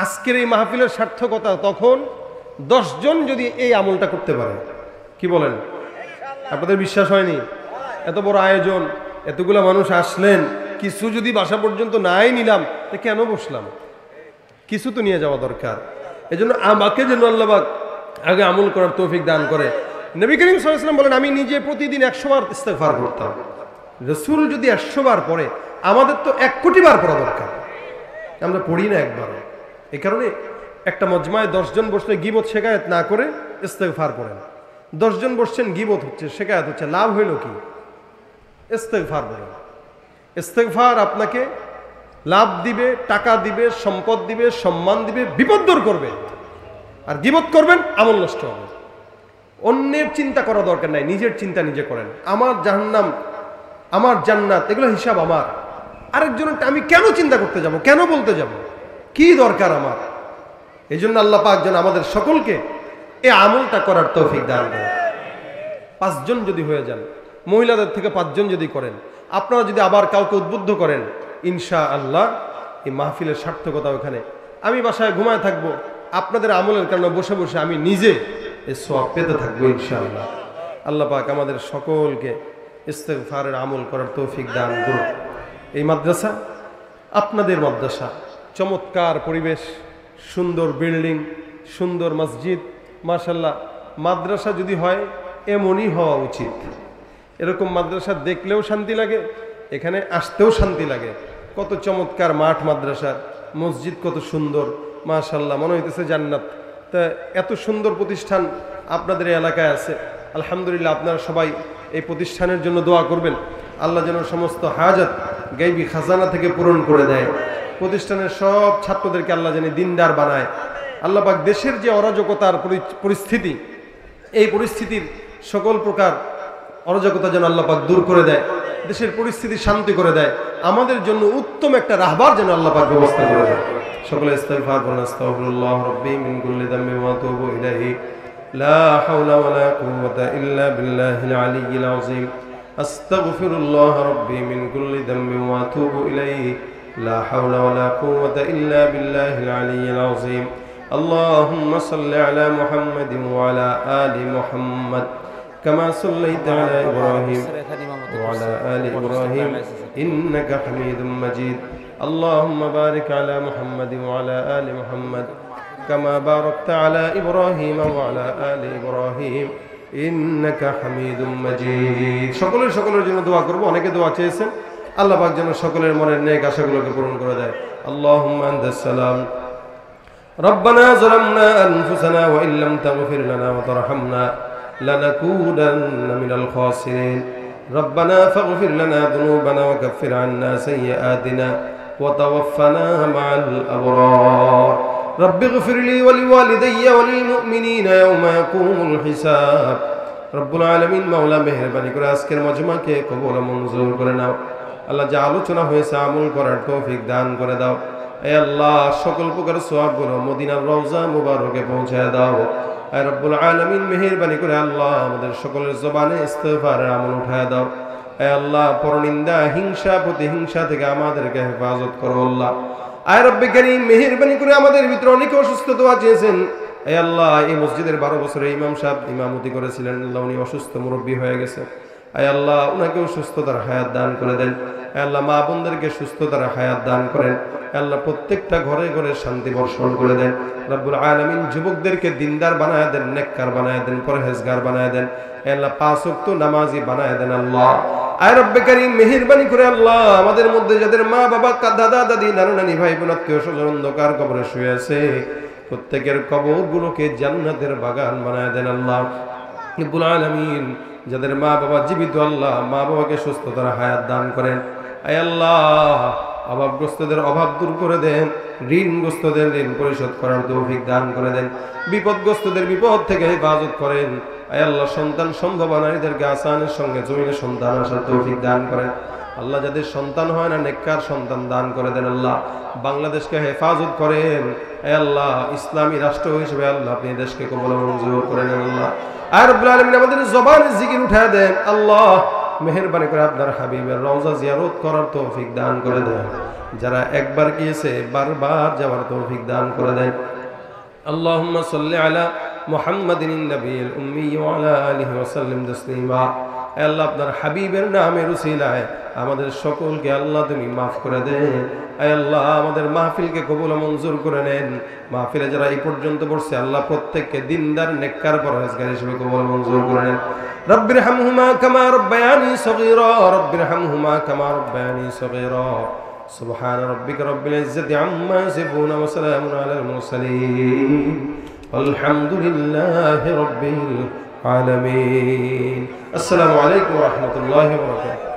আজকের এই মাহফিলের সার্থকতা তখন 10 জন যদি এই আমলটা করতে পারে। কি বলেন? আপনাদের বিশ্বাস হয়নি? এত বড় আয়োজন, এতগুলা মানুষ আসলেন, কিছু যদি বাসা পর্যন্ত নাই নিলাম তা কেন বসলাম? কিছু তো নিয়ে যাওয়া দরকার। এজন্য আমাকে যেন আল্লাহ পাক আগে আমল করার তৌফিক দান করে। নবী করিম সাল্লাল্লাহু আলাইহি ওয়াসাল্লাম বলেন, আমি নিজে প্রতিদিন 100 বার ইস্তেগফার করতাম। রাসূল যদি 100 বার পড়ে, আমাদের তো 1 কোটি বার পড়া দরকার। আমরা পড়ি না একবার। এই কারণে একটা মজমায় 10 জন বসলে গীবত শেকায়েত না করে ইস্তেগফার পড়েন। 10 জন বসছেন, গীবত হচ্ছে, শেকায়েত হচ্ছে, লাভ হইল কি? ইস্তেগফার পড়েন। ইস্তেগফার আপনাকে লাভ দিবে, টাকা দিবে, সম্পদ দিবে, সম্মান দিবে, বিপদ দূর করবে। আর গীবত করবেন, আমল নষ্ট হবে। অন্যের চিন্তা করা দরকার নাই, নিজের চিন্তা নিজে করেন। আমার জাহান্নাম, আমার জান্নাত, এগুলো হিসাব আমার। আরেকজনের আমি কেন চিন্তা করতে যাব, কেন বলতে যাব, কি দরকার আমার? এই জন্য আল্লাহ পাক যেন আমাদের সকলকে এই আমলটা করার তৌফিক দান করেন। 5 জন যদি হয়ে যান, মহিলাদের থেকে 5 জন যদি করেন, আপনারা যদি আবার কাউকে উদ্বুদ্ধ করেন, ইনশাআল্লাহ এই মাহফিলের সার্থকতা ওখানে। আমি বাসায় ঘুমায় থাকবো, আপনাদের আমলের কারণে বসে বসে আমি নিজে এই সওয়াব পেতে থাকবো ইনশাআল্লাহ। আল্লাহ পাক আমাদের সকলকে ইস্তেগফারের আমল করার তৌফিক দান করুন। এই মাদ্রাসা আপনাদের মাদ্রাসা, চমৎকার পরিবেশ, সুন্দর বিল্ডিং, সুন্দর মসজিদ, মাশাআল্লাহ। মাদ্রাসা যদি হয় এমনই হওয়া উচিত। এরকম মাদ্রাসা দেখলেও শান্তি লাগে, এখানে আসতেও শান্তি লাগে। কত চমৎকার মাঠ মাদ্রাসার, মসজিদ কত সুন্দর, মাশাআল্লাহ, মনে হইতেছে জান্নাত। তা এত সুন্দর প্রতিষ্ঠান আপনাদের এই এলাকায় আছে, আলহামদুলিল্লাহ। আপনারা সবাই এই প্রতিষ্ঠানের জন্য দোয়া করবেন। আল্লাহ যেন সমস্ত হাজাত গায়বী খাজানা থেকে পূরণ করে দেয়। প্রতিষ্ঠানের সব ছাত্রদেরকে আল্লাহ যেন দিনদার বানায়। আল্লাহ পাক দেশের যে অরাজকতার পরিস্থিতি, এই পরিস্থিতির সকল প্রকার অরাজকতা যেন আল্লাহ পাক দূর করে দেয়, দেশের পরিস্থিতি শান্তি করে দেয়। আমাদের জন্য উত্তম একটা রাহবার যেন আল্লাহ পাক ব্যবস্থা করে দেয়। সকলে ইস্তিগফার করুন। আস্তাগফিরুল্লাহ রাব্বি মিন কুল্লি যামবিন ওয়া আতুবু ইলাইহি লা হাওলা ওয়ালা কুওয়াতা ইল্লা বিল্লাহিল আলিয়্যিল আযীম। আস্তাগফিরুল্লাহ রাব্বি মিন কুল্লি যামবিন ওয়া আতুবু ইলাইহি লা হাওলা ওয়ালা কুওয়াতা ইল্লা বিল্লাহিল আলিয়্যিল আযীম। اللهم صل على محمد وعلى آل محمد كما صليت على إبراهيم وعلى آل إبراهيم إنك حميد مجيد. اللهم بارك على محمد وعلى آل محمد كما باركت على إبراهيم وعلى آل إبراهيم إنك حميد مجيد. সকলের জন্য দোয়া করব। অনেকে দোয়া চেয়েছেন, আল্লাহ পাক যেন সকলের মনের নেক আশাগুলোকে পূরণ করে দেয়। আল্লাহুম্মা আনতাস সালাম ربنا ظلمنا أنفسنا وإن لم تغفر لنا وترحمنا لنكونن من الخاسرين. ربنا فاغفر لنا ذنوبنا وكفر عنا سيئاتنا وتوفنا مع الأبرار. رب اغفر لي ولوالدي وللمؤمنين يوم يقوم الحساب. رب العالمين مولا মেহেরবানি করে আজকের মজমাকে কবুল ও মঞ্জুর করে নাও। আল্লাহ, যা আলোচনা হয়েছে আমল করার তৌফিক দান করে দাও। এ আল্লাহ, সকল প্রকার সওয়াবগুলো মদিনার রওজা মুবারকে পৌঁছায় দাও। এ রব্বুল আলামিন মেহেরবানি করে আল্লাহ আমাদের সকলের জবানে ইস্তিগফারের আমল উঠায় দাও। এ আল্লাহ, পরনিন্দা, হিংসা, প্রতিহিংসা থেকে আমাদেরকে হেফাজত করো আল্লাহ। আয় রব্বে কারীম, মেহেরবানি করে আমাদের ভিতরে অনেকে অসুস্থ দোয়া চেয়েছেন। এ আল্লাহ, এই মসজিদের 12 বছরের ইমাম সাহেব ইমামতি করেছিলেন, আল্লাহ উনি অসুস্থ মুরব্বী হয়ে গেছে। আয় আল্লাহ, উনাকেও সুস্থতার হায়াত দান করে দেন। আল্লাহ, মা বোনদেরকে সুস্থতার হায়াত দান করেন। আল্লাহ, প্রত্যেকটা ঘরে ঘরে শান্তি বর্ষণ করে দেন। রব্বুল আলামিন যুবকদেরকে দিনদার বানায় দেন, নেককার বানায় দেন, পরহেজগার বানায় দেন। আল্লাহ, 5 ওয়াক্ত নামাজি বানায় দেন আল্লাহ। আয় রব্বে কারীম, মেহেরবানি করে আল্লাহ আমাদের মধ্যে যাদের মা বাবা, দাদা দাদি, নানা নানি, ভাই বোন, আত্মীয় স্বজন অন্ধকার কবরে শুয়ে আছে, প্রত্যেকের কবরগুলোকে জান্নাতের বাগান বানায় দেন আল্লাহ। রব্বুল আলামিন যাদের মা বাবা জীবিত, আল্লাহ মা বাবাকে সুস্থতার হায়াত দান করেন। আয় আল্লাহ, অভাবগ্রস্তদের অভাব দূর করে দেন, ঋণগ্রস্তদের ঋণ পরিশোধ করার তৌফিক দান করে দেন, বিপদগ্রস্তদের বিপদ থেকে হেফাজত করেন। আয় আল্লাহ, সন্তান সম্ভবা নারীদেরকে আসানের সঙ্গে জমিনে সন্তান আসার তৌফিক দান করেন। আল্লাহ, যাদের সন্তান হয় না, নেককার সন্তান দান করে দেন আল্লাহ। বাংলাদেশকে হেফাজত করেন। আয় আল্লাহ, ইসলামী রাষ্ট্র হিসেবে আল্লাহ আপনি দেশকে কবুল মঞ্জুর করে নেন আল্লাহ। আর রব্বুল আলামিন আমাদের জবানে জিকির উঠায় দেন আল্লাহ। মেহেরবানি করে আপনার হাবিবের রওজা জিয়ারত করার তৌফিক দান করে দেন। যারা একবার গিয়েছে বারবার যাওয়ার তৌফিক দান করে দেন। আল্লাহুম্মা সাল্লি আলা মুহাম্মাদিন নবিয়্যিল উম্মি ওয়া আলা আলিহি ওয়া সাল্লিম তাসলিমা। আল্লাহ, আপনার হাবিবের নামের উসিলায় আমাদের সকলকে আল্লাহ তুমি মাফ করে দেন। আয় আল্লাহ, আমাদের মাহফিলকে কবুল মঞ্জুর করে নেন। মাহফিলে যারা এই পর্যন্ত বসছে, আল্লাহ প্রত্যেককে দিনদার, নেককার, পরহেজগার হিসেবে কবুল মঞ্জুর করে নেন। রব্বিরহামহুমা কামা রাব্বায়ানি সগীরা, রব্বিরহামহুমা কামা রাব্বায়ানি সগীরা। সুবহান রাব্বিকা রাব্বিল ইজ্জাতি আম্মা ইয়াসিফুন ওয়া সালামুন আলাল মুরসালিন আলহামদুলিল্লাহি রাব্বিল আলামিন। আসসালামু আলাইকুম ওয়া রাহমাতুল্লাহি ওয়া বারাকাতুহু।